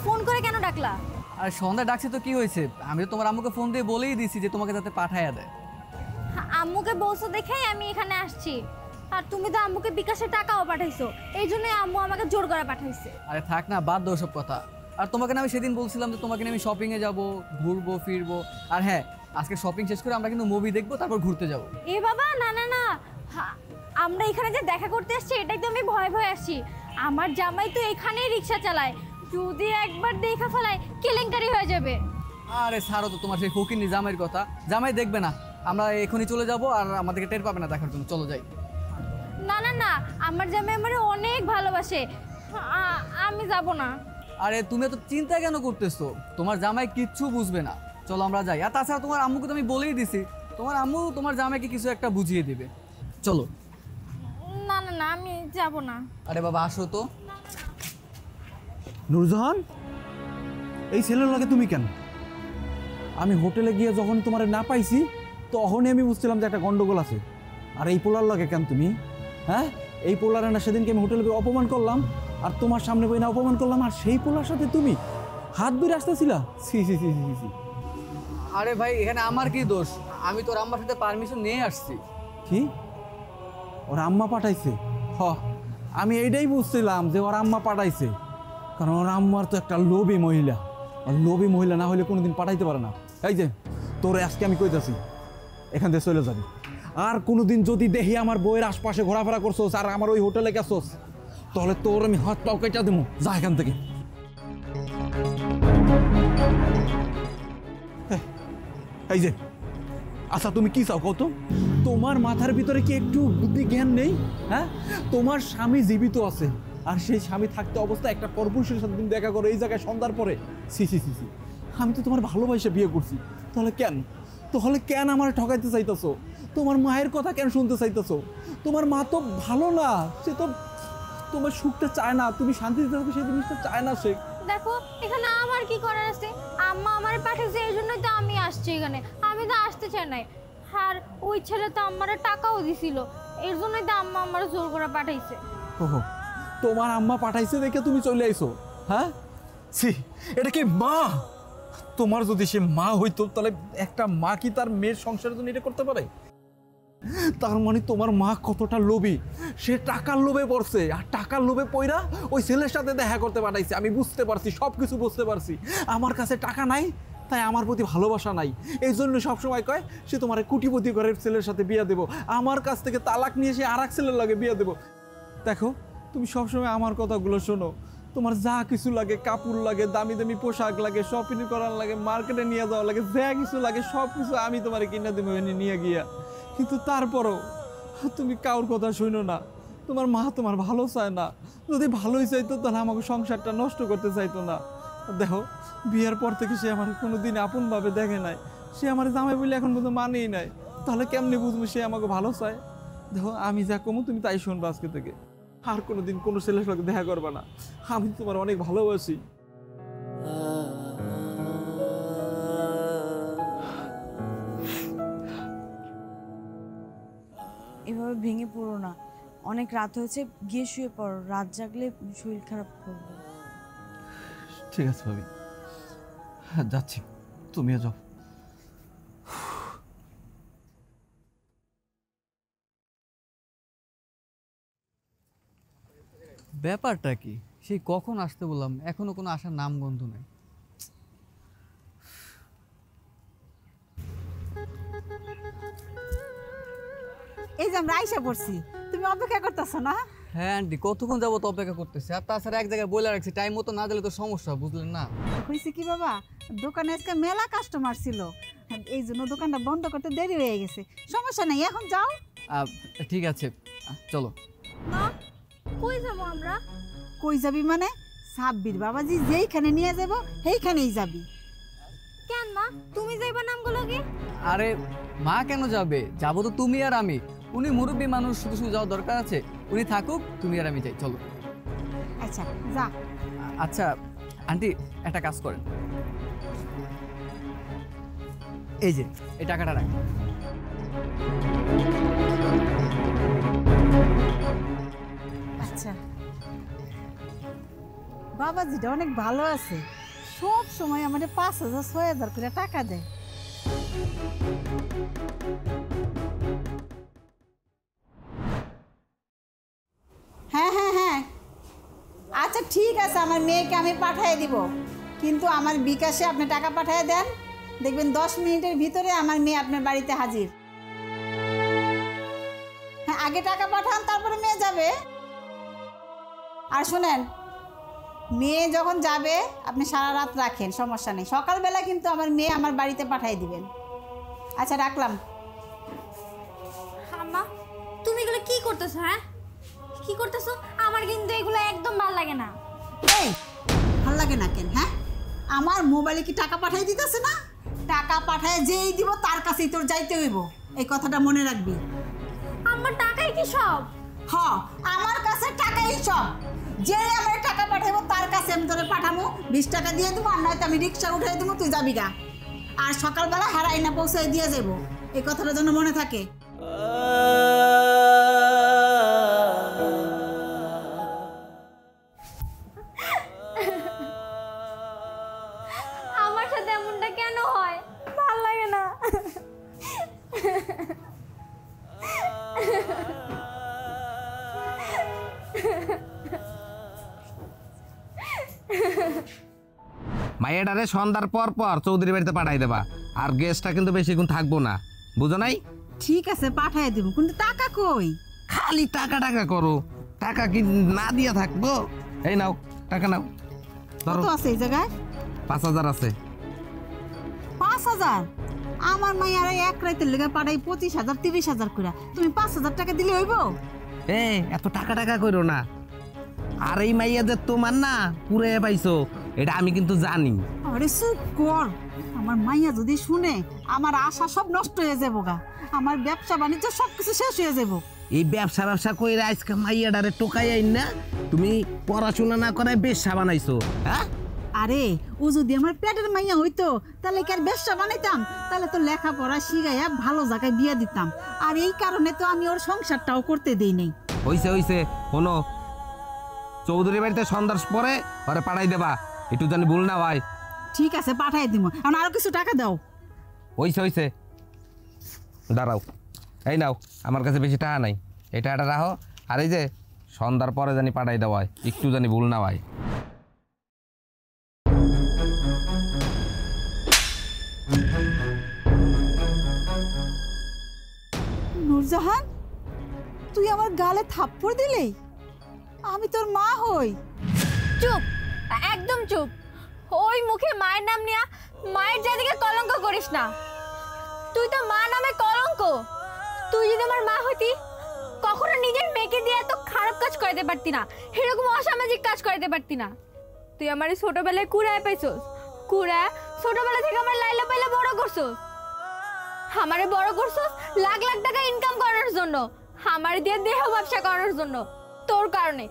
[SPEAKER 1] ফোন করে কেন ডাকলা?
[SPEAKER 7] আর সন্ধ্যা ডাকছি তো কি হয়েছে, আমি তো তোমার আম্মুকে ফোন দিয়ে বলেই দিছি যে তোমাকে যাতে পাঠাইয়া দেয়।
[SPEAKER 1] আম্মুকে বলছো দেখেই আমি এখানে আসছি। আর তুমি তো আম্মুকে বিকাশে টাকাও পাঠাইছো, এই জন্যই আম্মু আমাকে জোর করে পাঠাইছে।
[SPEAKER 7] আরে থাক না, বাদ দাও সব কথা। আর তোমাকে না আমি সেদিন বলছিলাম যে তোমাকে নিয়ে আমি শপিংয়ে যাব, ঘুরবো ফিরবো। আর হ্যাঁ, আজকে শপিং শেষ করে আমরা কিন্তু মুভি দেখবো, তারপর ঘুরতে যাব।
[SPEAKER 1] এ বাবা, না না না, আমরা এখানে যে দেখা করতে আসছি এটাই তো আমি ভয় ভয় আসছি। আমার জামাই তো এখানেই রিক্সা চালায়, যদি একবার দেখা ফেলায় কেলেঙ্কারি হয়ে যাবে।
[SPEAKER 7] আরে ছাড়ো তো তোমার সেই ফকিন্নি জামাইয়ের কথা, জামাই দেখবে না, আমরা এখনই চলে যাব আর আমাদেরকে টের পাবে না দেখার জন্য। চলো যাই।
[SPEAKER 1] না না না, আমার জামাই আমার অনেক ভালোবাসে, আমি যাব না।
[SPEAKER 7] আরে তুমি তো চিন্তা কেন করতেছো, তোমার জামাই কিচ্ছু বুঝবে না, চলো আমরা যাই। আর তাছাড়া তোমার আম্মুকে তো আমি বলেই দিছি, তোমার আম্মু তোমার জামাইকে কিছু একটা বুঝিয়ে দিবে। চলো।
[SPEAKER 1] না না না, আমি যাব না।
[SPEAKER 7] আরে বাবা আসো তো।
[SPEAKER 2] নূরজাহান, এই ছেলের লাগে তুমি কেন? আমি হোটেলে গিয়ে যখন তোমার না পাইছি তখনই আমি বুঝছিলাম যে একটা গন্ডগোল আছে। আর এই পোলার লাগে কেন তুমি? হ্যাঁ, এই পোলারে না সেদিনকে আমি হোটেলে অপমান করলাম, আর তোমার সামনে বই না অপমান করলাম, আর সেই পোলার সাথে তুমি হাত ধরে আসতেছিলা। সি সি সি সি সি।
[SPEAKER 7] আরে ভাই, এখানে আমার কি দোষ? আমি তোর আম্মার সাথে পারমিশন নিয়ে আসছি।
[SPEAKER 2] কি ওর আম্মা পাঠাইছে? হ, আমি এইটাই বুঝছিলাম যে ওর আম্মা পাঠাইছে, কারণ ওর আম্মার তো একটা লোভী মহিলা, আর লোভী মহিলা না হলে কোনোদিন পাঠাইতে পারে না। এই যে তোরে আজকে আমি কইতাছি, এখান থেকে চলে যাবি। আর কোনোদিন যদি দেখি আমার বইয়ের আশপাশে ঘোরাফেরা করছোস আর আমার ওই হোটেলে গেছোস, তাহলে তোর আমি হাত পাও কেটে দেবো। যা এখান থেকে। এই যে আচ্ছা, তুমি কি চাও কত? তোমার মাথার ভিতরে কি একটু বুদ্ধি জ্ঞান নেই? হ্যাঁ, তোমার স্বামী জীবিত আছে, আর সেই স্বামী থাকতে অবস্থায় একটা পরপুরুষের সাথে তুমি দেখা করো এই জায়গায় সন্ধ্যার পরে। সি সি সি সি। আমি তো তোমার ভালোবাসা বিয়ে করছি, তাহলে কেন আমার ঠকাইতে চাইতেছো? তোমার মায়ের কথা কেন শুনতে চাইতেছো? তোমার মা তো ভালো না, সে তো তোমার সুখটা চায় না, তুমি শান্তিতে থাকো সেই জিনিসটা চায় না সে।
[SPEAKER 1] দেখো, এখানে আমার কি করার আছে? আম্মা আমার পাঠিয়েছে, এই জন্যই তো আমি আসছি এখানে। আমি তো আসতে চাই নাই, আর ওই ছেলে তো আমার টাকাও দিছিল, এর জন্যই তো আম্মা আমার জোর করে পাঠাইছে।
[SPEAKER 2] ওহো, তোমার আম্মা পাঠাইছে দেখে তুমি চলে আইছো? হ্যাঁ, সি, এটা কি মা? তোমার যদি সে মা হইতো তাহলে একটা মা কি তার মেয়ের সংসারের জন্য এটা করতে পারে?
[SPEAKER 3] তার মানে তোমার মা কতটা লোভী, সে টাকার লোভে পড়ছে, আর টাকার লোভে পড়া ওই ছেলের সাথে দেখা করতে পাঠাইছে। আমি বুঝতে পারছি, সব কিছু বুঝতে পারছি। আমার কাছে টাকা নাই, তাই আমার প্রতি ভালোবাসা নাই, এই জন্য সবসময় কয় সে তোমার কোটিপতি ঘরের ছেলের সাথে বিয়ে দেবো, আমার কাছ থেকে তালাক নিয়ে সে আর এক ছেলের লাগে বিয়ে দেবো। দেখো তুমি সবসময় আমার কথাগুলো শোনো, তোমার যা কিছু লাগে, কাপড় লাগে, দামি দামি পোশাক লাগে, শপিং করার লাগে, মার্কেটে নিয়ে যাওয়া লাগে, যা কিছু লাগে সব কিছু আমি তোমার কিনে দেবো নিয়ে গিয়া। কিন্তু তারপরও তুমি কারোর কথা শুনো না, তোমার মা তোমার ভালো চায় না, যদি ভালোই চাইতো তাহলে আমাকে সংসারটা নষ্ট করতে চাইতো না। দেখো বিয়ের পর থেকে সে আমার কোনোদিন আপনভাবে দেখে নাই, সে আমার জামাই বলে এখন পর্যন্ত মানেই নাই, তাহলে কেমনি বুঝবো সে আমাকে ভালো চায়? দেখো আমি যা কমু তুমি তাই শুনবো আজকে থেকে, আর কোনোদিন কোনো ছেলের সঙ্গে দেখা করবে না, আমি তোমার অনেক ভালোবাসি।
[SPEAKER 6] এভাবে ভেঙে পড়ো না, অনেক রাত হয়েছে, গিয়ে শুয়ে পড়ো, রাত জাগলে শরীর খারাপ করবে।
[SPEAKER 3] ঠিক আছে ভাবি, হ্যাঁ যাচ্ছি, তুমিও যাও।
[SPEAKER 7] ব্যাপারটা কি, সেই কখন আসতে বললাম, এখনো কোনো আসার নাম গন্ধ নেই।
[SPEAKER 4] এই যে আমরা আইসা পড়ছি, তুমি অপেক্ষা করতেছো না?
[SPEAKER 7] হ্যাঁ আন্টি, কতক্ষণ যাবো তো অপেক্ষা করতেছি, আর তাছাড়া এক জায়গায় বলে রাখছি টাইম মতো না দিলে তো সমস্যা, বুঝলেন না?
[SPEAKER 4] হয়েছে কি বাবা, দোকানে আজকে মেলা কাস্টমার ছিল, এই জন্য দোকানটা বন্ধ করতে দেরি হয়ে গেছে। সমস্যা নেই, এখন যাও।
[SPEAKER 7] ঠিক আছে, চলো।
[SPEAKER 1] মা কই যাবো আমরা?
[SPEAKER 4] কই যাবি মানে? সাব্বির বাবাজি যেইখানে নিয়ে যাব সেইখানেই যাবি।
[SPEAKER 1] কেন মা, তুমি যাইবা নামগুলো কি?
[SPEAKER 7] আরে মা কেন যাবে, যাবো তো তুমি আর আমি, উনি মুরব্বী মানুষ, শুধু শুধু যাওয়ার দরকার আছে? উনি থাকুক, তুমি আর আমি যাই, চলো।
[SPEAKER 4] আচ্ছা যা।
[SPEAKER 7] আচ্ছা আন্টি, একটা কাজ করেন, এই যে এই টাকাটা রাখ।
[SPEAKER 4] আচ্ছা বাবাজিটা অনেক ভালো আছে, সব সময় আমাদের 5,000 6,000 করে টাকা দেয়। হ্যাঁ হ্যাঁ হ্যাঁ আচ্ছা ঠিক আছে, আমার মেয়েকে আমি পাঠিয়ে দিব, কিন্তু আমার বিকাশে আপনি টাকা পাঠিয়ে দেন, দেখবেন 10 মিনিটের ভিতরে আমার মেয়ে আপনার বাড়িতে হাজির। হ্যাঁ আগে টাকা পাঠান, তারপরে মেয়ে যাবে। আর শোনেন, মেয়ে যখন যাবে আপনি সারা রাত রাখেন, সমস্যা নেই, সকালবেলা কিন্তু আমার মেয়ে আমার বাড়িতে পাঠিয়ে দিবেন। আচ্ছা রাখলাম।
[SPEAKER 1] আম্মা তুমি এগুলো কি করতেছো? হ্যাঁ কি করতেছো? আমার কিন্তু এগুলো একদম ভালো লাগে না।
[SPEAKER 4] এই ভাল লাগে না কেন? হ্যাঁ আমার মোবাইলে কি টাকা পাঠিয়ে দিতেছে না? টাকা পাঠায় যেই দিব তার কাছেই তোর যাইতে হইব, এই কথাটা মনে রাখবি।
[SPEAKER 1] আমার টাকাই কি সব?
[SPEAKER 4] হ আমার কাছে টাকাই সব, যে আমার টাকা পাঠাবো তার কাছে আমি তোরে পাঠাবো, 20 টাকা দিয়ে দেবো, আর নয়তো আমি রিক্সা উঠাই দেবো, তুই যাবি গা, আর সকালবেলা হারাই না পৌঁছে দিয়ে যাবো, এই কথাটা যেন মনে থাকে।
[SPEAKER 1] আমার সাথে এমনটা কেন হয়? ভাল লাগে না।
[SPEAKER 5] মাইয়াটারে সন্ধ্যার পর পর চৌধুরী বাড়িতে পাঠাই দেবা, আর গেস্টটা কিন্তু বেশিক্ষণ থাকবো না, বুঝো নাই?
[SPEAKER 4] ঠিক আছে পাঠিয়ে দিব, কিন্তু টাকা কই?
[SPEAKER 5] খালি টাকা টাকা করো, টাকা কি না দিয়া থাকবো? এই নাও টাকা নাও,
[SPEAKER 4] কত আছে এই জায়গায়?
[SPEAKER 5] 5,000 আছে।
[SPEAKER 4] 5,000? আমার মাইয়ার এক রাতের লেগে পাঠাই 25,000 30,000 করে, তুমি 5,000 টাকা দিলে হইব?
[SPEAKER 5] এত টাকা টাকা করো না, আর এই মাইয়া যে তোমার না পুরে পাইছো, এটা আমি কিন্তু জানি।
[SPEAKER 4] আরে চুপ কর, আমার মাইয়া যদি শুনে আমার আশা সব নষ্ট হয়ে যাবো গা, আমার ব্যবসা বাণিজ্য সবকিছু শেষ হয়ে যাবো।
[SPEAKER 5] এই ব্যবসা কইরা আজকে মাইয়াটারে টোকাই আইন না, তুমি পড়াশোনা না করে ব্যবসা বানাইছো। হ্যাঁ
[SPEAKER 4] আরে ও যদি আমার পেটের মাইয়া হইতো তাহলে কি আর ব্যবসা বানাইতাম? তাহলে তো লেখাপড়া শিখাইয়া ভালো জায়গায় বিয়ে দিতাম, আর এই কারণে তো আমি ওর সংসারটাও করতে দেই নাই।
[SPEAKER 5] হইছে শোনো, চৌধুরী বাড়িতে সন্ধ্যার পরে ওরে পাঠাই দেবা, একটু জানি ভুল না ভাই।
[SPEAKER 4] ঠিক আছে পাঠাই দিব, এখন আরো কিছু টাকা দাও।
[SPEAKER 5] হইছে দাঁড়াও,
[SPEAKER 9] এই নাও, আমার কাছে বেশি টাকা নাই, এই টাকাটা রাখো। আর এই যে সন্ধ্যার পরে জানি পাঠাই দেওয়া হয়, একটু জানি ভুল না হয়।
[SPEAKER 4] নূরজাহান, তুই আমার গালে থাপ্পড় দিলি? আমি তোর মা হই।
[SPEAKER 1] চুপ, একদম চুপ। ওই মুখে মায়ের নাম নিয়া মায়ের জাতিকে কলঙ্ক করিস না। তুই তো মা নামে কলঙ্ক। তুই যদি আমার মা হইতি, কখনো নিজের মেয়েকে দিয়ে এত খারাপ কাজ করাতে পারতি না, এরকম অসামাজিক কাজ করাতে পারতি না। তুই আমার ছোটবেলায় কুড়ায় পাইছস, কুড়ায় ছোটবেলা থেকে আমার লাইলা পাইলা বড় করছস। আমারে বড় করছস লাখ লাখ টাকা ইনকাম করার জন্য, আমার দিয়ে দেহ ব্যবসা করার জন্য। তোর কারণে,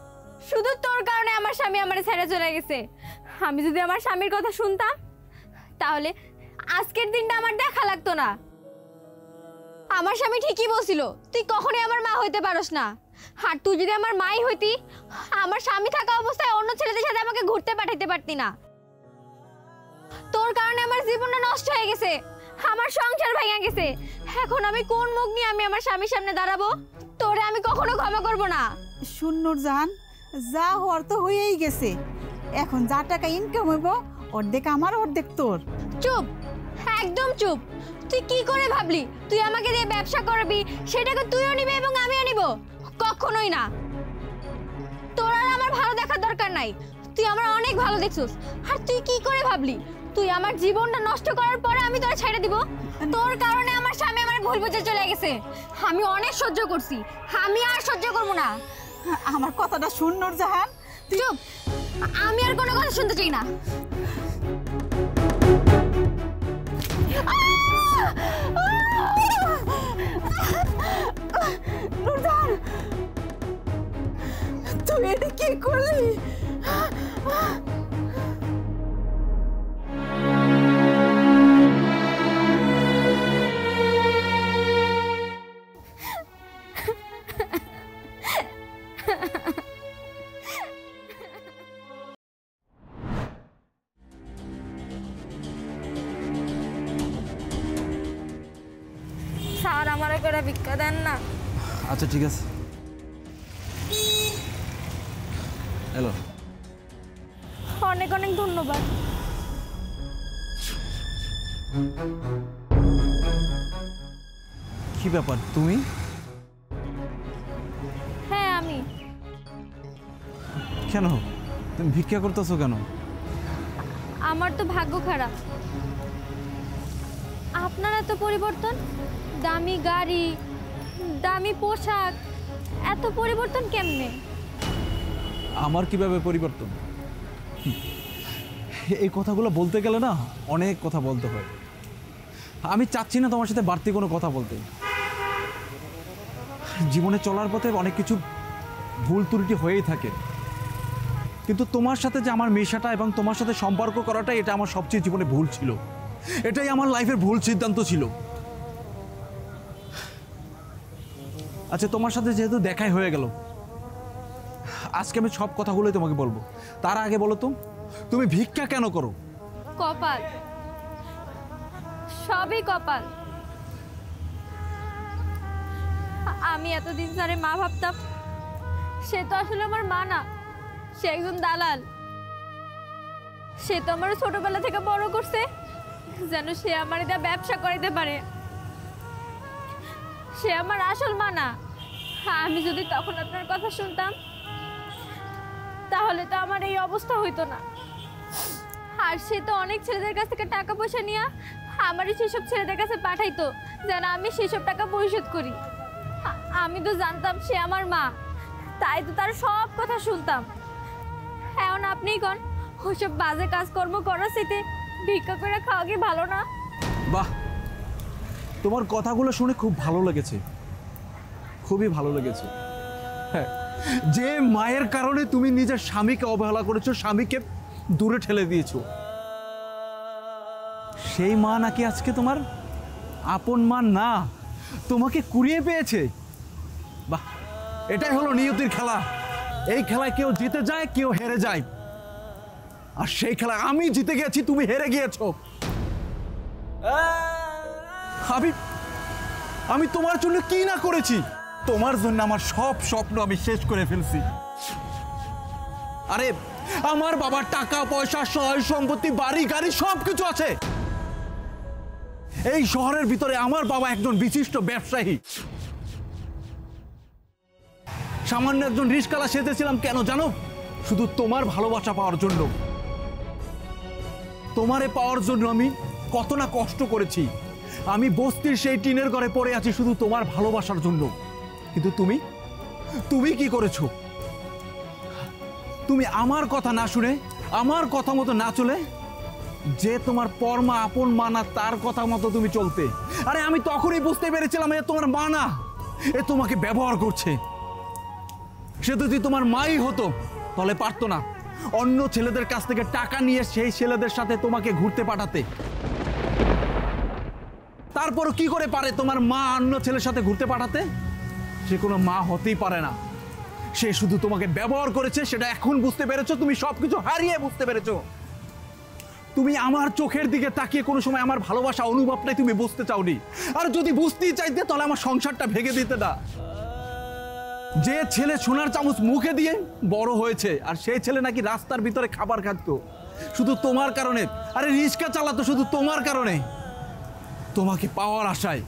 [SPEAKER 1] শুধু তোর কারণে আমার স্বামী আমারে ছেড়ে চলে গেছে। আমি যদি আমার স্বামীর কথা শুনতাম, তাহলে আজকের দিনটা আমার দেখা লাগতো না। আমার স্বামী ঠিকই বলছিল, তুই কখনোই আমার মা হইতে পারস না। আর তুই যদি আমার মাই হইতি, আমার স্বামী থাকা অবস্থায় অন্য ছেলেদের সাথে আমাকে ঘুরতে পাঠাইতে পারতি না। তোর কারণে আমার জীবনটা নষ্ট হয়ে গেছে, আমার সংসার ভেঙে গেছে। এখন আমি কোন মুখ নিয়ে আমি আমার স্বামীর সামনে দাঁড়াবো? তোরে আমি কখনো ক্ষমা করব না।
[SPEAKER 4] শুন নূরজাহান, যা হওয়ার তো হয়েই গেছে। এখন যা টাকা ইনকাম হইব, অর্ধেক আমার অর্ধেক তোর।
[SPEAKER 1] চুপ, একদম চুপ। তুই কি করে ভাবলি তুই আমাকে দিয়ে ব্যবসা করবি, সেটাকে তুইও নিবি এবং আমিও নিব? কখনোই না। তোর আর আমার ভালো দেখার দরকার নাই, তুই আমার অনেক ভালো দেখছিস। আর তুই কি করে ভাবলি তুই আমার জীবনটা নষ্ট করার পরে আমি তোরা ছেড়ে দিব? তোর কারণে আমার স্বামী আমার ভুল বুঝে চলে গেছে। আমি অনেক সহ্য করছি, আমি আর সহ্য করব না।
[SPEAKER 4] আমার কথাটা শুন নূরজাহান।
[SPEAKER 1] চুপ, আমি আর কোনো কথা শুনতে চাই না।
[SPEAKER 4] নূরজাহান, তুই এটা কি করলি?
[SPEAKER 1] স্যার, আমার করে ভিক্ষা দেন না।
[SPEAKER 2] আচ্ছা ঠিক আছে, হ্যালো।
[SPEAKER 1] অনেক অনেক ধন্যবাদ।
[SPEAKER 2] কি ব্যাপার তুমি?
[SPEAKER 1] হ্যাঁ আমি।
[SPEAKER 2] কেন তুমি ভিক্ষা করতেছো কেন?
[SPEAKER 1] আমার তো ভাগ্য খারাপ। আপনার এত পরিবর্তন, দামি গাড়ি, দামি পোশাক, এত পরিবর্তন কেমনে?
[SPEAKER 2] আমার কিভাবে পরিবর্তন? এই কথাগুলো বলতে গেলে না অনেক কথা বলতে হয়। আমি চাচ্ছি না তোমার সাথে বাড়তি কোনো কথা বলতে। জীবনে চলার পথে অনেক কিছু ভুল ত্রুটি হয়েই থাকে, কিন্তু তোমার সাথে যে আমার মেশাটা এবং তোমার সাথে সম্পর্ক করাটা, এটা আমার সবচেয়ে জীবনে ভুল ছিল। এটাই আমার লাইফের ভুল সিদ্ধান্ত ছিল। আচ্ছা, তোমার সাথে যেহেতু দেখাই হয়ে গেল, আজকে আমি সব কথাগুলোই তোমাকে বলবো। তার আগে বলো তো, তুমি ভিক্ষা কেন করো?
[SPEAKER 1] কপাল, সবই কপাল। আমি এতদিন ধরে মা ভাবতাম, সে তো আসলে আমার মা না, সে একজন দালাল। সে তো আমার ছোটবেলা থেকে বড় করছে যেন সে আমার এটা ব্যবসা করাইতে পারে। সে আমার আসল মা না। আমি যদি তখন আপনার কথা শুনতাম, তাহলে তো আমার এই অবস্থা হইতো না। আর সে তো অনেক ছেলেদের কাছ থেকে টাকা পয়সা নিয়ে আমারই সেসব ছেলেদের কাছে পাঠাইতো যেন আমি সেসব টাকা পরিশোধ করি। আমি তো জানতাম সে আমার মা, তাই তো তার সব কথা শুনতাম। এখন আপনিই কোন, ওসব বাজে কাজকর্ম করার সাথে ভিক্ষা করে খাওয়া কি ভালো না?
[SPEAKER 2] বাহ, তোমার কথাগুলো শুনে খুব ভালো লেগেছে, খুবই ভালো লেগেছে। হ্যাঁ, যে মায়ের কারণে তুমি নিজের স্বামীকে অবহেলা করেছো, স্বামীকে দূরে ঠেলে দিয়েছো, সেই মা নাকি আজকে তোমার আপন মা না, তোমাকে কুড়িয়ে পেয়েছে। বাহ, এটাই হলো নিয়তির খেলা। এই খেলায় কেউ জিতে যায়, কেউ হেরে যায়। আর সেই খেলায় আমি জিতে গেছি, তুমি হেরে গিয়েছো।
[SPEAKER 3] আমি তোমার জন্য কি না করেছি। তোমার জন্য আমার সব স্বপ্ন আমি শেষ করে ফেলছি। আরে আমার বাবার টাকা পয়সা, সয় সম্পত্তি, বাড়ি গাড়ি সবকিছু আছে। এই শহরের ভিতরে আমার বাবা একজন বিশিষ্ট ব্যবসায়ী। সামান্য একজন রিস্কালা সেজেছিলাম কেন জানো? শুধু তোমার ভালোবাসা পাওয়ার জন্য। তোমারে পাওয়ার জন্য আমি কত না কষ্ট করেছি। আমি বস্তির সেই টিনের ঘরে পড়ে আছি শুধু তোমার ভালোবাসার জন্য। কিন্তু তুমি কি করেছো? তুমি আমার কথা না শুনে, আমার কথা মতো না চলে, যে তোমার পরমা আপন মা না তার কথা মতো তুমি চলতে। আরে আমি তখনই বুঝতে পেরেছিলাম এ তোমার মা না, এ তোমাকে ব্যবহার করছে। সে যদি তোমার মাই হতো তাহলে পারতো না অন্য ছেলেদের কাছ থেকে টাকা নিয়ে সেই ছেলেদের সাথে তোমাকে ঘুরতে পাঠাতে। তারপরও কি করে পারে তোমার মা অন্য ছেলের সাথে ঘুরতে পাঠাতে? সে কোনো মা হতেই পারে না। সে শুধু তোমাকে ব্যবহার করেছে, সেটা এখন বুঝতে পেরেছো। তুমি সবকিছু হারিয়ে বুঝতে পেরেছো। তুমি আমার চোখের দিকে তাকিয়ে কোনো সময় আমার ভালোবাসা অনুভবটাই তুমি বুঝতে চাওনি। আর যদি বুঝতেই চাইতে তাহলে আমার সংসারটা ভেঙে দিতে না। যে ছেলে সোনার চামচ মুখে দিয়ে বড় হয়েছে, আর সেই ছেলে নাকি রাস্তার ভিতরে খাবার খাতো শুধু তোমার কারণে। আরে রিক্সা চালাতো শুধু তোমার কারণে, তোমাকে পাওয়ার আশায়।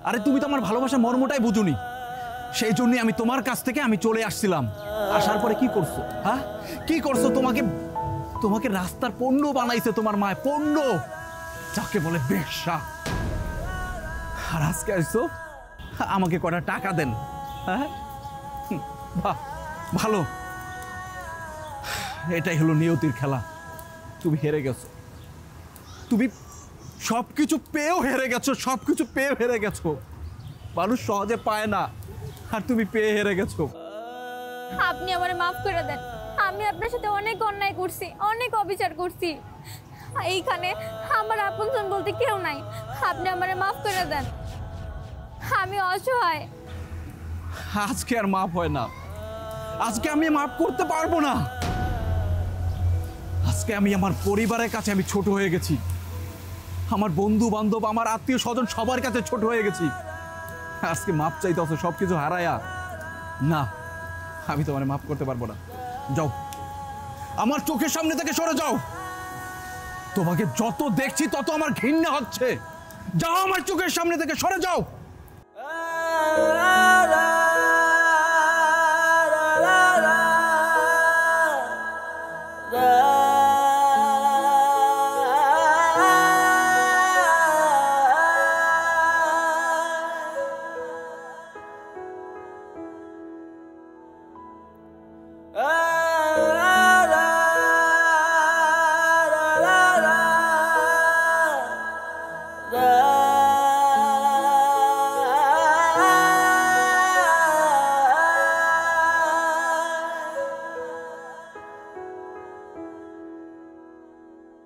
[SPEAKER 3] আরে তুমি তো আমার ভালোবাসা মর্মটাই বুঝুনি। সেই জন্যই আমি তোমার কাছ থেকে আমি চলে আসছিলাম। আসার পরে কি করছো? হ্যাঁ, কি করছো? তোমাকে রাস্তার পণ্য বানাইছে তোমার মায়, পণ্য, যাকে বলে বেশ্যা। আর আজকে আসছো আমাকে কটা টাকা দেন। হ্যাঁ, বাহ, ভালো। এটাই হলো নিয়তির খেলা। তুমি হেরে গেছো। তুমি সবকিছু পেয়েও হেরে গেছো, সবকিছু পেয়েও হেরে গেছো। মানুষ সহজে পায় না, আর তুমি পেয়ে হেরে গেছো।
[SPEAKER 1] আপনি আমারে মাফ করে দেন। আমি আপনার সাথে অনেক অন্যায় করছি, অনেক অবিচার করছি। এইখানে আমার আপনজন বলতে কেউ নাই। আপনি আমারে মাফ করে দেন। আমি অসহায়।
[SPEAKER 3] আজকে আর মাফ হয় না। আজকে আমি মাফ করতে পারবো না। আজকে আমি আমার পরিবারের কাছে আমি ছোট হয়ে গেছি। আমার বন্ধু বান্ধব, আমার আত্মীয় স্বজন সবার কাছে ছোট হয়ে গেছি। আজকে মাপ চাইতে হচ্ছে সবকিছু হারায়া। না, আমি তোমার মাফ করতে পারবো না। যাও, আমার চোখের সামনে থেকে সরে যাও। তোমাকে যত দেখছি তত আমার ঘৃণা হচ্ছে। যাও, আমার চোখের সামনে থেকে সরে যাও।